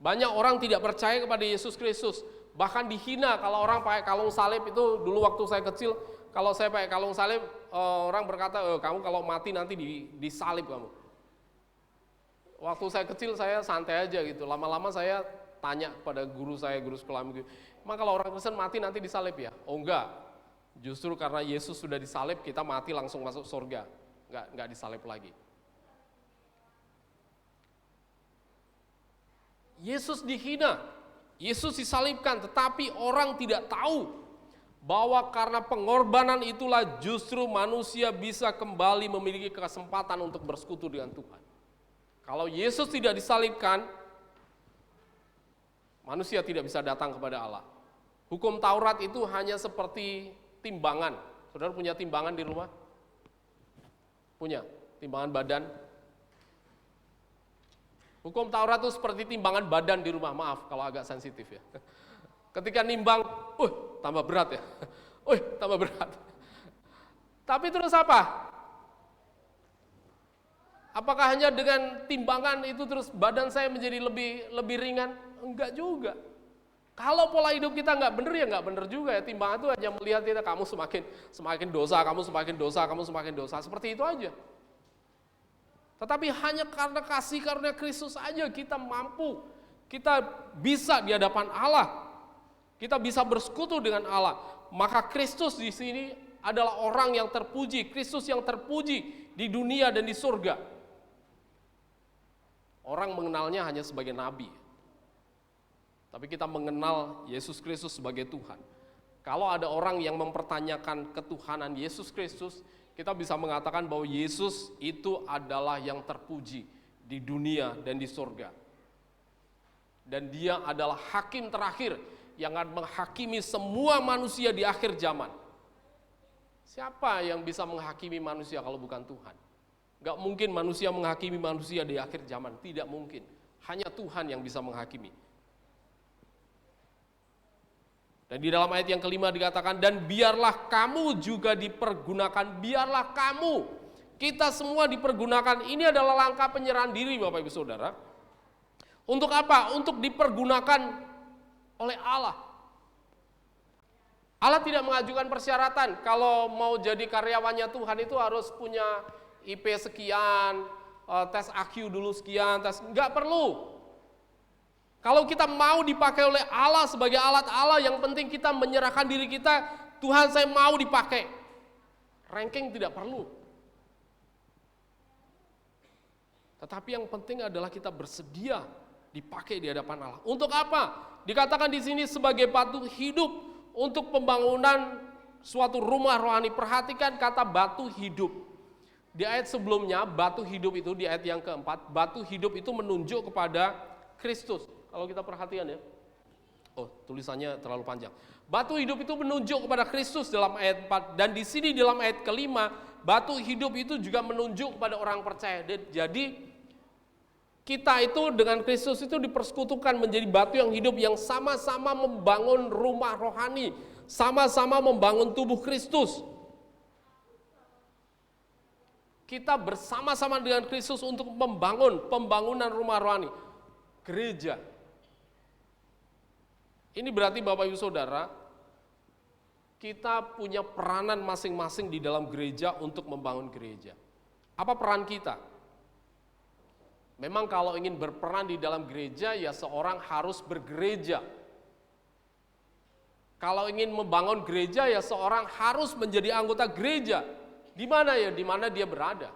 Banyak orang tidak percaya kepada Yesus Kristus, bahkan dihina kalau orang pakai kalung salib. Itu dulu waktu saya kecil, kalau saya pakai kalung salib, orang berkata, kamu kalau mati nanti disalib kamu. Waktu saya kecil saya santai aja gitu, lama-lama saya tanya kepada guru saya, guru sekolah minggu, emang kalau orang Kristen mati nanti disalib ya? Oh enggak, justru karena Yesus sudah disalib, kita mati langsung masuk surga, enggak disalib lagi. Yesus dihina, Yesus disalibkan, tetapi orang tidak tahu bahwa karena pengorbanan itulah justru manusia bisa kembali memiliki kesempatan untuk bersekutu dengan Tuhan. Kalau Yesus tidak disalibkan, manusia tidak bisa datang kepada Allah. Hukum Taurat itu hanya seperti timbangan. Saudara punya timbangan di rumah? Punya, timbangan badan. Hukum Taurat itu seperti timbangan badan di rumah. Maaf kalau agak sensitif ya. Ketika nimbang, tambah berat ya. Tambah berat. Tapi terus apa? Apakah hanya dengan timbangan itu terus badan saya menjadi lebih ringan? Enggak juga. Kalau pola hidup kita enggak benar ya enggak benar juga ya. Timbangan itu hanya melihat kita, kamu semakin dosa, kamu semakin dosa, kamu semakin dosa. Seperti itu aja. Tetapi hanya karena kasih karunia Kristus aja kita mampu. Kita bisa di hadapan Allah. Kita bisa bersekutu dengan Allah. Maka Kristus di sini adalah orang yang terpuji. Kristus yang terpuji di dunia dan di surga. Orang mengenalnya hanya sebagai nabi. Tapi kita mengenal Yesus Kristus sebagai Tuhan. Kalau ada orang yang mempertanyakan ketuhanan Yesus Kristus, kita bisa mengatakan bahwa Yesus itu adalah yang terpuji di dunia dan di surga. Dan dia adalah hakim terakhir yang akan menghakimi semua manusia di akhir zaman. Siapa yang bisa menghakimi manusia kalau bukan Tuhan? Gak mungkin manusia menghakimi manusia di akhir zaman, tidak mungkin. Hanya Tuhan yang bisa menghakimi. Dan di dalam ayat yang kelima dikatakan, dan biarlah kamu juga dipergunakan, biarlah kamu, kita semua dipergunakan. Ini adalah langkah penyerahan diri Bapak Ibu Saudara. Untuk apa? Untuk dipergunakan oleh Allah. Allah tidak mengajukan persyaratan kalau mau jadi karyawannya Tuhan itu harus punya IP sekian, tes IQ dulu sekian, enggak perlu. Kalau kita mau dipakai oleh Allah sebagai alat Allah, yang penting kita menyerahkan diri kita, Tuhan saya mau dipakai. Ranking tidak perlu. Tetapi yang penting adalah kita bersedia dipakai di hadapan Allah. Untuk apa? Dikatakan di sini sebagai batu hidup untuk pembangunan suatu rumah rohani. Perhatikan kata batu hidup. Di ayat sebelumnya, batu hidup itu di ayat yang keempat, batu hidup itu menunjuk kepada Kristus. Kalau kita perhatikan ya. Oh, tulisannya terlalu panjang. Batu hidup itu menunjuk kepada Kristus dalam ayat 4. Dan di sini dalam ayat kelima, batu hidup itu juga menunjuk kepada orang percaya. Jadi kita itu dengan Kristus itu dipersekutukan menjadi batu yang hidup, yang sama-sama membangun rumah rohani, sama-sama membangun tubuh Kristus. Kita bersama-sama dengan Kristus untuk membangun pembangunan rumah rohani, gereja. Ini berarti Bapak Ibu Saudara, kita punya peranan masing-masing di dalam gereja untuk membangun gereja. Apa peran kita? Memang kalau ingin berperan di dalam gereja, ya seorang harus bergereja. Kalau ingin membangun gereja, ya seorang harus menjadi anggota gereja. Di mana ya? Di mana dia berada.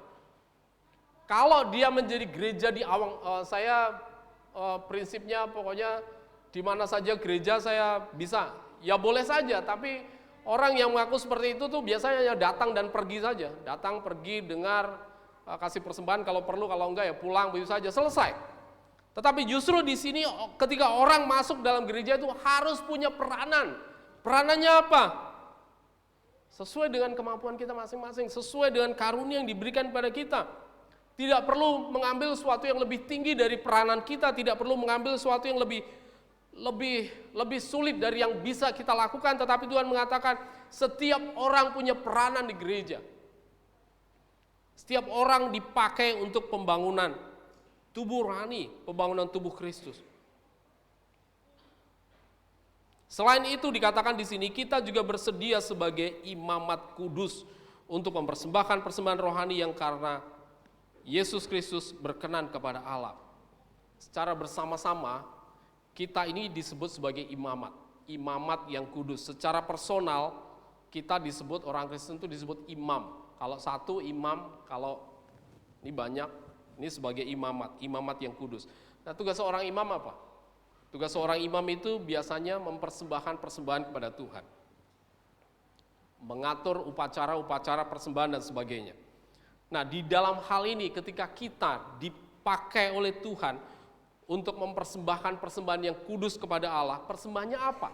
Kalau dia menjadi gereja di awang, prinsipnya pokoknya di mana saja gereja saya bisa. Ya boleh saja, tapi orang yang mengaku seperti itu tuh biasanya datang dan pergi saja. Datang, pergi, dengar, kasih persembahan kalau perlu, kalau enggak ya pulang begitu saja, selesai. Tetapi justru di sini ketika orang masuk dalam gereja itu harus punya peranan. Peranannya apa? Sesuai dengan kemampuan kita masing-masing, sesuai dengan karunia yang diberikan pada kita. Tidak perlu mengambil sesuatu yang lebih tinggi dari peranan kita, tidak perlu mengambil sesuatu yang lebih sulit dari yang bisa kita lakukan, tetapi Tuhan mengatakan setiap orang punya peranan di gereja. Setiap orang dipakai untuk pembangunan tubuh rohani, pembangunan tubuh Kristus. Selain itu dikatakan di sini kita juga bersedia sebagai imamat kudus untuk mempersembahkan persembahan rohani yang karena Yesus Kristus berkenan kepada Allah. Secara bersama-sama kita ini disebut sebagai imamat, imamat yang kudus. Secara personal kita disebut, orang Kristen itu disebut imam. Kalau satu imam, kalau ini banyak, ini sebagai imamat, imamat yang kudus. Nah, tugas seorang imam apa? Tugas seorang imam itu biasanya mempersembahkan persembahan kepada Tuhan. Mengatur upacara-upacara persembahan dan sebagainya. Nah, di dalam hal ini ketika kita dipakai oleh Tuhan untuk mempersembahkan persembahan yang kudus kepada Allah, persembahannya apa?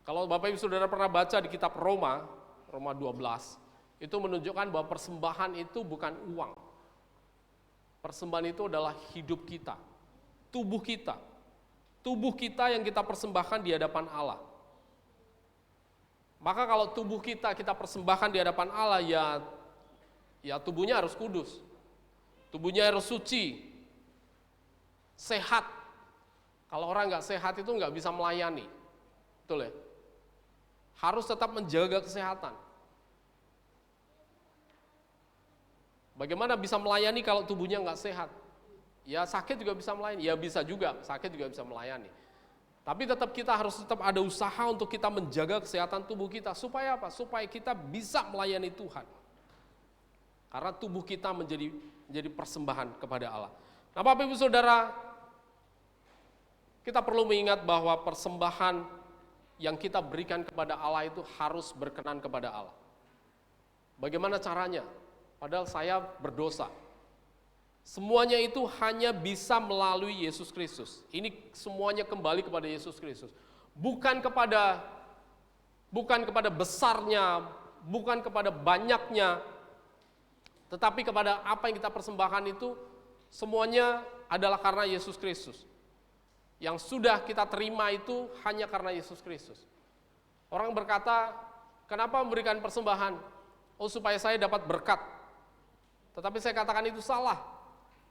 Kalau Bapak Ibu Saudara pernah baca di kitab Roma 12, itu menunjukkan bahwa persembahan itu bukan uang. Persembahan itu adalah hidup kita, tubuh kita. Tubuh kita yang kita persembahkan di hadapan Allah. Maka kalau tubuh kita persembahkan di hadapan Allah, ya tubuhnya harus kudus. Tubuhnya harus suci, sehat. Kalau orang nggak sehat itu nggak bisa melayani. Betul ya? Harus tetap menjaga kesehatan. Bagaimana bisa melayani kalau tubuhnya nggak sehat? Ya sakit juga bisa melayani, ya bisa juga, sakit juga bisa melayani. Tapi tetap kita harus tetap ada usaha untuk kita menjaga kesehatan tubuh kita. Supaya apa? Supaya kita bisa melayani Tuhan. Karena tubuh kita menjadi persembahan kepada Allah. Nah, Bapak Ibu Saudara, kita perlu mengingat bahwa persembahan yang kita berikan kepada Allah itu harus berkenan kepada Allah. Bagaimana caranya? Padahal saya berdosa. Semuanya itu hanya bisa melalui Yesus Kristus. Ini semuanya kembali kepada Yesus Kristus. Bukan kepada besarnya, bukan kepada banyaknya, tetapi kepada apa yang kita persembahkan itu semuanya adalah karena Yesus Kristus. Yang sudah kita terima itu hanya karena Yesus Kristus. Orang berkata, kenapa memberikan persembahan? Oh, supaya saya dapat berkat. Tetapi saya katakan itu salah.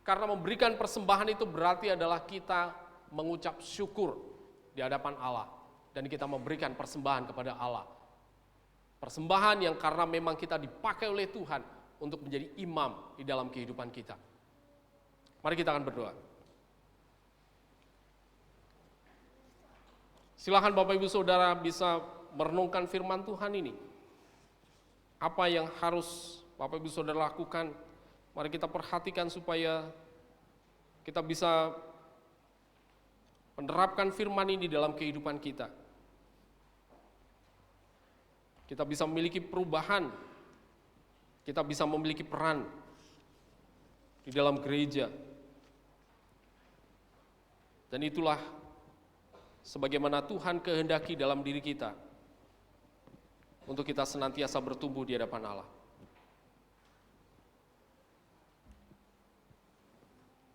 Karena memberikan persembahan itu berarti adalah kita mengucap syukur di hadapan Allah. dan kita memberikan persembahan kepada Allah. Persembahan yang karena memang kita dipakai oleh Tuhan untuk menjadi imam di dalam kehidupan kita. Mari kita akan berdoa. Silakan Bapak Ibu Saudara bisa merenungkan firman Tuhan ini. Apa yang harus Bapak Ibu Saudara lakukan? Mari kita perhatikan supaya kita bisa menerapkan firman ini dalam kehidupan kita. Kita bisa memiliki perubahan, kita bisa memiliki peran di dalam gereja. Dan itulah sebagaimana Tuhan kehendaki dalam diri kita, untuk kita senantiasa bertumbuh di hadapan Allah.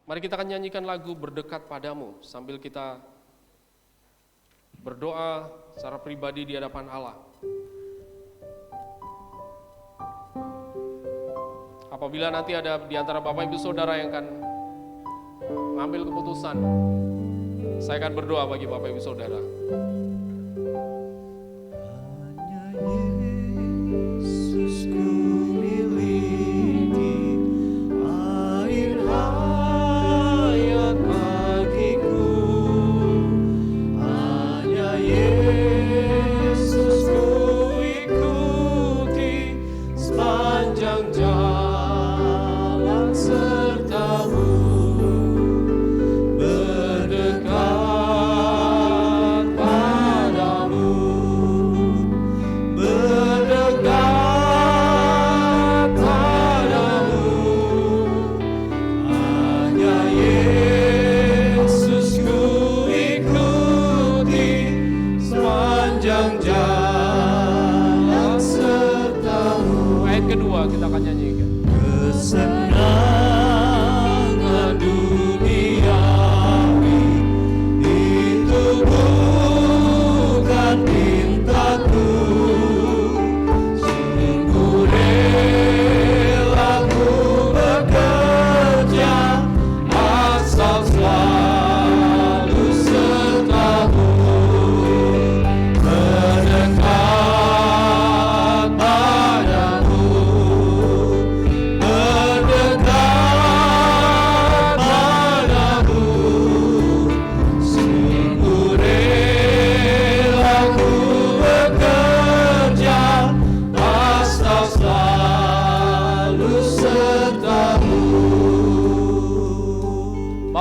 Mari kita akan nyanyikan lagu Berdekat Padamu sambil kita berdoa secara pribadi di hadapan Allah. Apabila nanti ada di antara Bapak Ibu Saudara yang akan mengambil keputusan, saya akan berdoa bagi Bapak Ibu Saudara.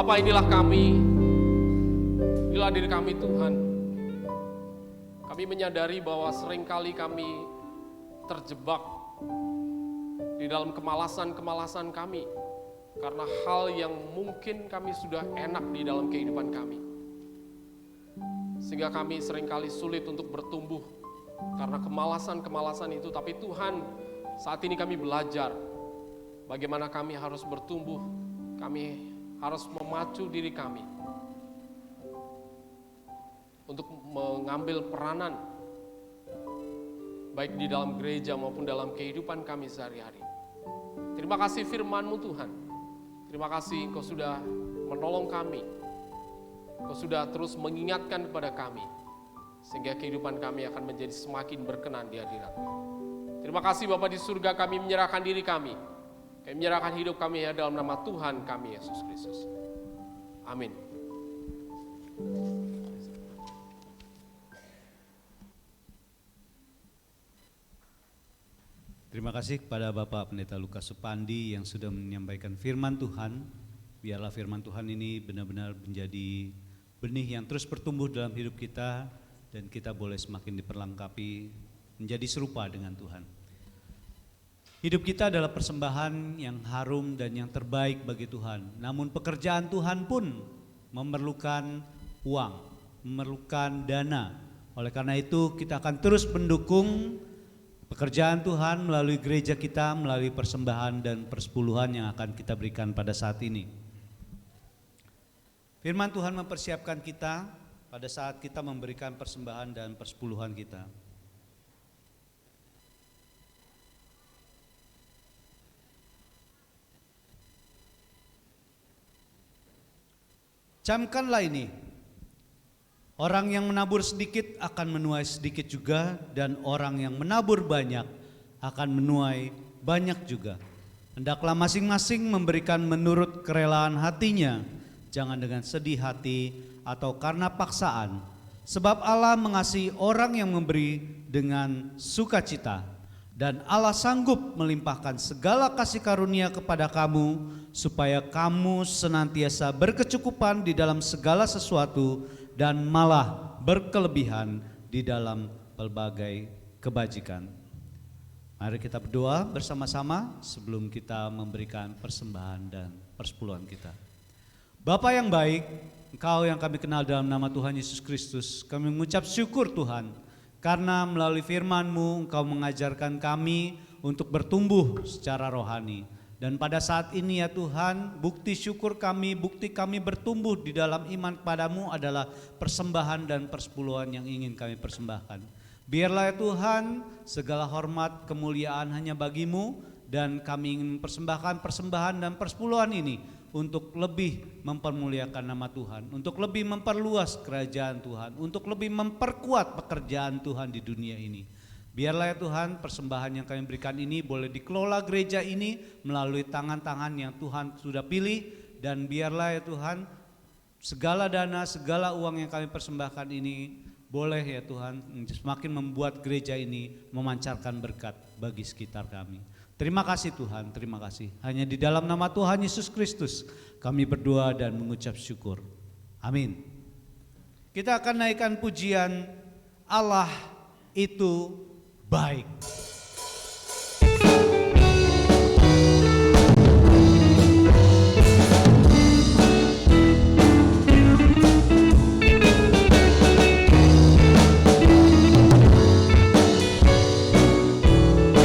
Bapa, inilah kami, inilah diri kami Tuhan. Kami menyadari bahwa seringkali kami terjebak di dalam kemalasan-kemalasan kami karena hal yang mungkin kami sudah enak di dalam kehidupan kami. Sehingga kami seringkali sulit untuk bertumbuh karena kemalasan-kemalasan itu. Tapi Tuhan, saat ini kami belajar bagaimana kami harus bertumbuh, kami harus memacu diri kami untuk mengambil peranan baik di dalam gereja maupun dalam kehidupan kami sehari-hari. Terima kasih firman-Mu Tuhan. Terima kasih Engkau sudah menolong kami. Engkau sudah terus mengingatkan kepada kami sehingga kehidupan kami akan menjadi semakin berkenan di hadirat-Mu. Terima kasih Bapa di surga, kami menyerahkan diri kami. Kami menyerahkan hidup kami ya dalam nama Tuhan kami Yesus Kristus. Amin. Terima kasih kepada Bapak Pendeta Lukas Supandi yang sudah menyampaikan firman Tuhan. Biarlah firman Tuhan ini benar-benar menjadi benih yang terus bertumbuh dalam hidup kita dan kita boleh semakin diperlengkapi menjadi serupa dengan Tuhan. Hidup kita adalah persembahan yang harum dan yang terbaik bagi Tuhan. Namun pekerjaan Tuhan pun memerlukan uang, memerlukan dana. Oleh karena itu kita akan terus mendukung pekerjaan Tuhan melalui gereja kita, melalui persembahan dan persepuluhan yang akan kita berikan pada saat ini. Firman Tuhan mempersiapkan kita pada saat kita memberikan persembahan dan persepuluhan kita. Camkanlah ini, Orang yang menabur sedikit akan menuai sedikit juga, dan orang yang menabur banyak akan menuai banyak juga. Hendaklah masing-masing memberikan menurut kerelaan hatinya, jangan dengan sedih hati atau karena paksaan. Sebab Allah mengasihi orang yang memberi dengan sukacita, dan Allah sanggup melimpahkan segala kasih karunia kepada kamu, supaya kamu senantiasa berkecukupan di dalam segala sesuatu, dan malah berkelebihan di dalam pelbagai kebajikan. Mari kita berdoa bersama-sama sebelum kita memberikan persembahan dan persepuluhan kita. Bapa yang baik, Engkau yang kami kenal dalam nama Tuhan Yesus Kristus, kami mengucap syukur Tuhan, karena melalui firman-Mu Engkau mengajarkan kami untuk bertumbuh secara rohani. Dan pada saat ini ya Tuhan, bukti syukur kami, bukti kami bertumbuh di dalam iman kepadamu adalah persembahan dan persepuluhan yang ingin kami persembahkan. Biarlah ya Tuhan, segala hormat kemuliaan hanya bagimu, dan kami ingin mempersembahkan persembahan dan persepuluhan ini untuk lebih mempermuliakan nama Tuhan, untuk lebih memperluas kerajaan Tuhan, untuk lebih memperkuat pekerjaan Tuhan di dunia ini. Biarlah ya Tuhan, persembahan yang kami berikan ini boleh dikelola gereja ini melalui tangan-tangan yang Tuhan sudah pilih, dan biarlah ya Tuhan, segala dana, segala uang yang kami persembahkan ini boleh ya Tuhan semakin membuat gereja ini memancarkan berkat bagi sekitar kami. Terima kasih Tuhan, terima kasih. Hanya di dalam nama Tuhan Yesus Kristus kami berdoa dan mengucap syukur. Amin. Kita akan naikkan pujian Allah itu baik.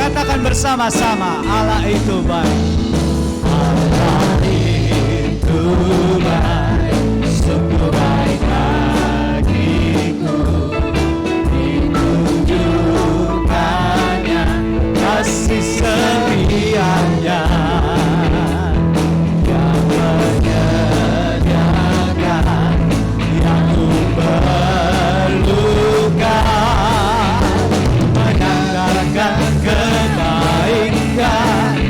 Katakan bersama-sama, Allah itu baik. Allah itu baik, sungguh baik bagiku. Kasih setianya yang menyediakan yang ku perlukan, menyandarkan kebaikan,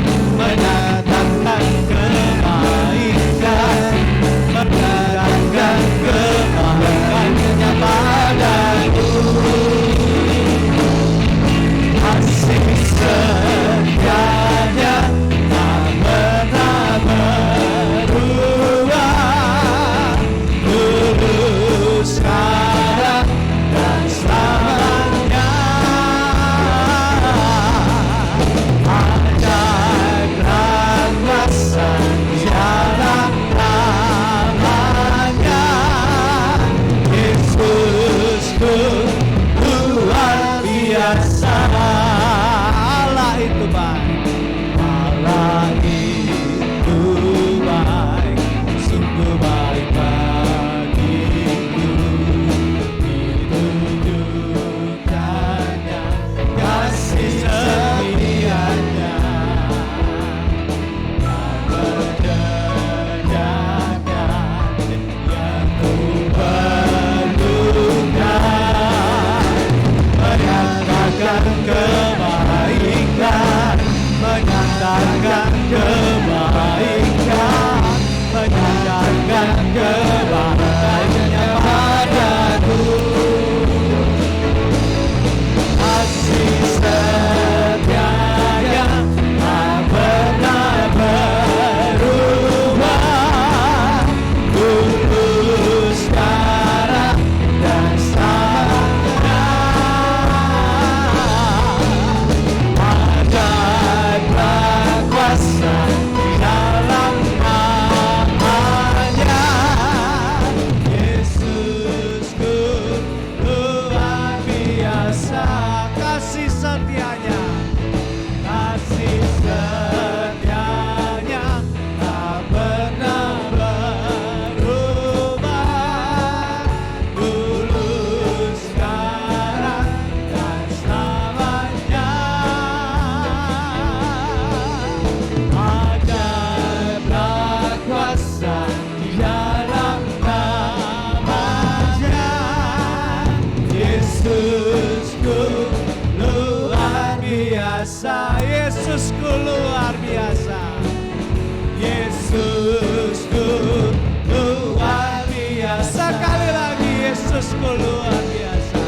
Yesusku luar biasa.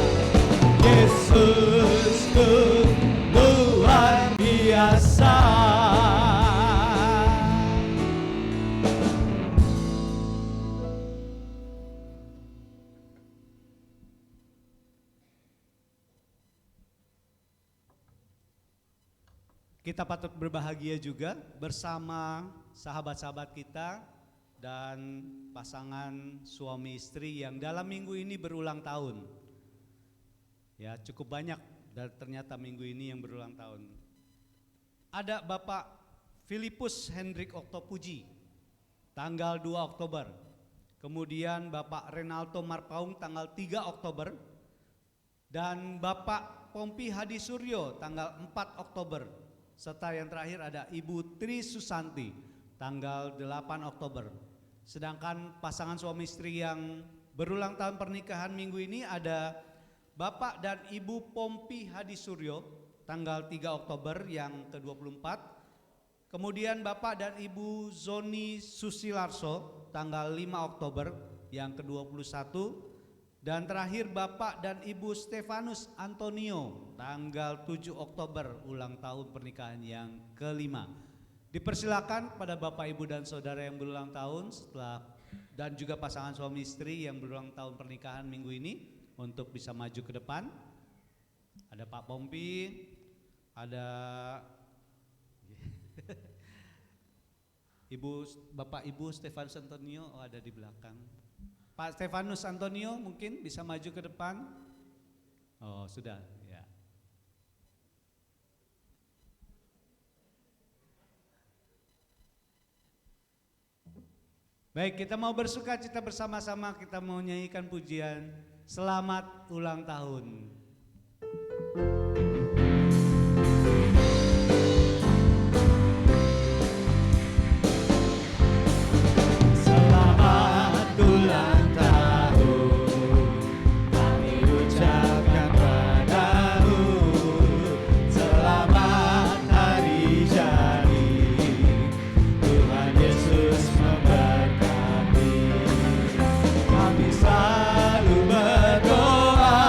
Yesusku luar biasa. Kita patut berbahagia juga bersama sahabat-sahabat kita dan pasangan suami istri yang dalam minggu ini berulang tahun. Ya, cukup banyak dan ternyata minggu ini yang berulang tahun. Ada Bapak Filipus Hendrik Oktopuji tanggal 2 Oktober. Kemudian Bapak Renaldo Marpaung tanggal 3 Oktober. Dan Bapak Pompi Hadi Suryo tanggal 4 Oktober. Serta yang terakhir ada Ibu Tri Susanti tanggal 8 Oktober. Sedangkan pasangan suami istri yang berulang tahun pernikahan minggu ini ada Bapak dan Ibu Pompi Hadi Suryo tanggal 3 Oktober yang ke-24. Kemudian Bapak dan Ibu Zoni Susilarso tanggal 5 Oktober yang ke-21. Dan terakhir Bapak dan Ibu Stefanus Antonio tanggal 7 Oktober ulang tahun pernikahan yang kelima. Dipersilakan pada Bapak Ibu dan Saudara yang berulang tahun setelah dan juga pasangan suami istri yang berulang tahun pernikahan minggu ini untuk bisa maju ke depan. Ada Pak Pompi, ada Bapak Ibu Stefanus Antonio ada di belakang. Pak Stefanus Antonio mungkin bisa maju ke depan. Oh, sudah, ya. Baik, kita mau bersuka cita bersama-sama, kita mau nyanyikan pujian Selamat Ulang Tahun. Selamat ulang tahun, kami ucapkan padamu. Selamat hari jadi, Tuhan Yesus memberkati. Kami selalu berdoa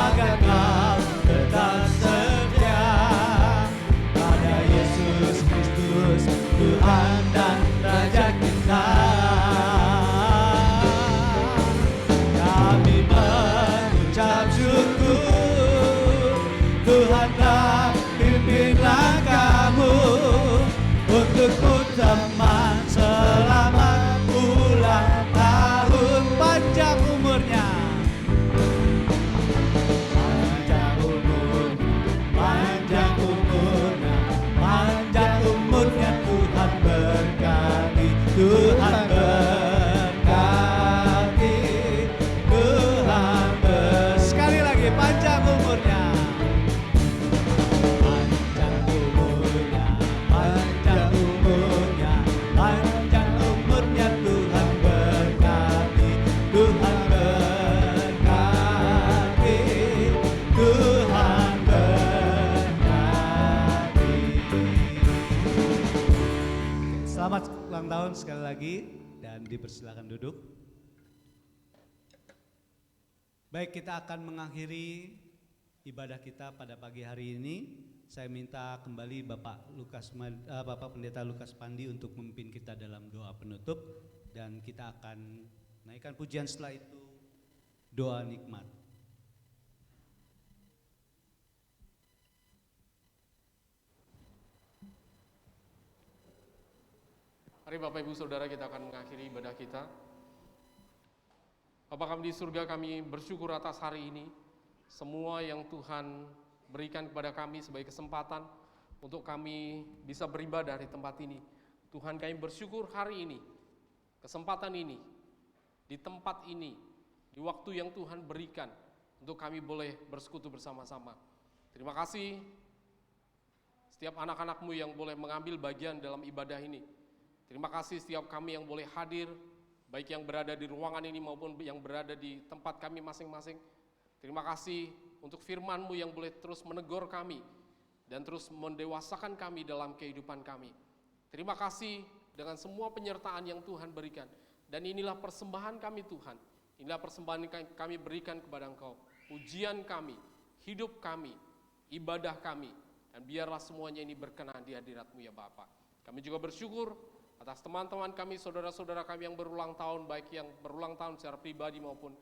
agar kau tetap setia pada Yesus Kristus, Tuhan dan Raja kita. Kami mengucap syukur, Tuhan telah pimpin langkahmu untukku teman. Selamat ulang tahun, panjang umurnya, panjang umurnya, panjang umurnya, panjang umurnya. Tuhan berkati, Tuhan berkati, Tuhan sekali lagi panjang umurnya, panjang umurnya, panjang umurnya, panjang umurnya. Tuhan berkati, Tuhan berkati, Tuhan berkati. Selamat ulang tahun sekali lagi dan dipersilakan duduk. Baik, kita akan mengakhiri ibadah kita pada pagi hari ini. Saya minta kembali Bapak Pendeta Lukas Pandi untuk memimpin kita dalam doa penutup dan kita akan naikkan pujian setelah itu doa nikmat. Mari Bapak Ibu Saudara, kita akan mengakhiri ibadah kita. Bapa kami di surga, kami bersyukur atas hari ini. Semua yang Tuhan berikan kepada kami sebagai kesempatan untuk kami bisa beribadah di tempat ini. Tuhan, kami bersyukur hari ini, kesempatan ini, di tempat ini, di waktu yang Tuhan berikan untuk kami boleh bersekutu bersama-sama. Terima kasih setiap anak-anak-Mu yang boleh mengambil bagian dalam ibadah ini. Terima kasih setiap kami yang boleh hadir, baik yang berada di ruangan ini maupun yang berada di tempat kami masing-masing. Terima kasih untuk firman-Mu yang boleh terus menegur kami dan terus mendewasakan kami dalam kehidupan kami. Terima kasih dengan semua penyertaan yang Tuhan berikan. Dan inilah persembahan kami Tuhan. Inilah persembahan yang kami berikan kepada Engkau. Pujian kami, hidup kami, ibadah kami. Dan biarlah semuanya ini berkenan di hadirat-Mu ya Bapa. Kami juga bersyukur atas teman-teman kami, saudara-saudara kami yang berulang tahun, baik yang berulang tahun secara pribadi maupun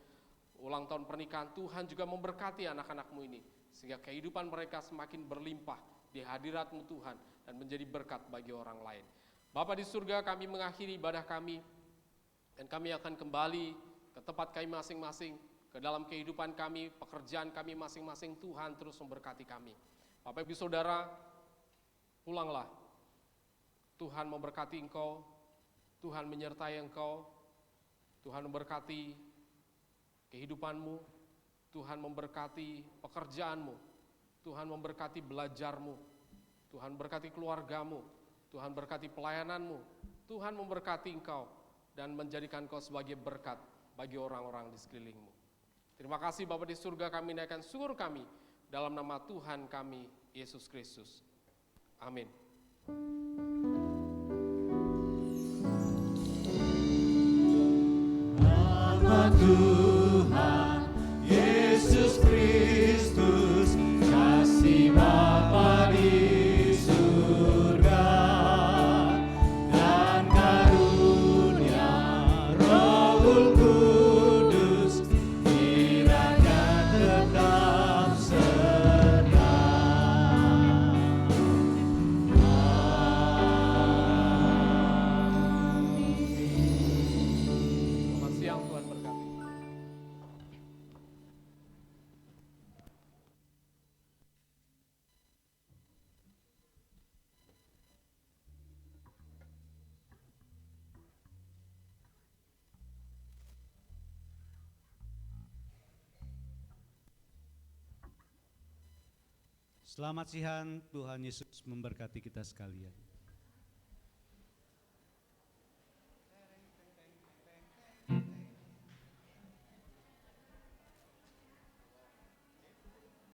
ulang tahun pernikahan. Tuhan juga memberkati anak-anak-Mu ini, sehingga kehidupan mereka semakin berlimpah di hadirat-Mu Tuhan, dan menjadi berkat bagi orang lain. Bapa di surga, kami mengakhiri ibadah kami, dan kami akan kembali ke tempat kami masing-masing, ke dalam kehidupan kami, pekerjaan kami masing-masing. Tuhan terus memberkati kami. Bapak Ibu Saudara, pulanglah. Tuhan memberkati engkau, Tuhan menyertai engkau, Tuhan memberkati kehidupanmu, Tuhan memberkati pekerjaanmu, Tuhan memberkati belajarmu, Tuhan memberkati keluargamu, Tuhan memberkati pelayananmu, Tuhan memberkati engkau dan menjadikan engkau sebagai berkat bagi orang-orang di sekelilingmu. Terima kasih Bapa di surga, kami naikkan syukur kami dalam nama Tuhan kami, Yesus Kristus. Amin. Nama Tuhan Yesus Kristus, kasih Bapa di surga, dan karunia Roh Kudus kiranya tetap serta. Selamat siang, Tuhan berkati. Selamat siang, Tuhan Yesus memberkati kita sekalian.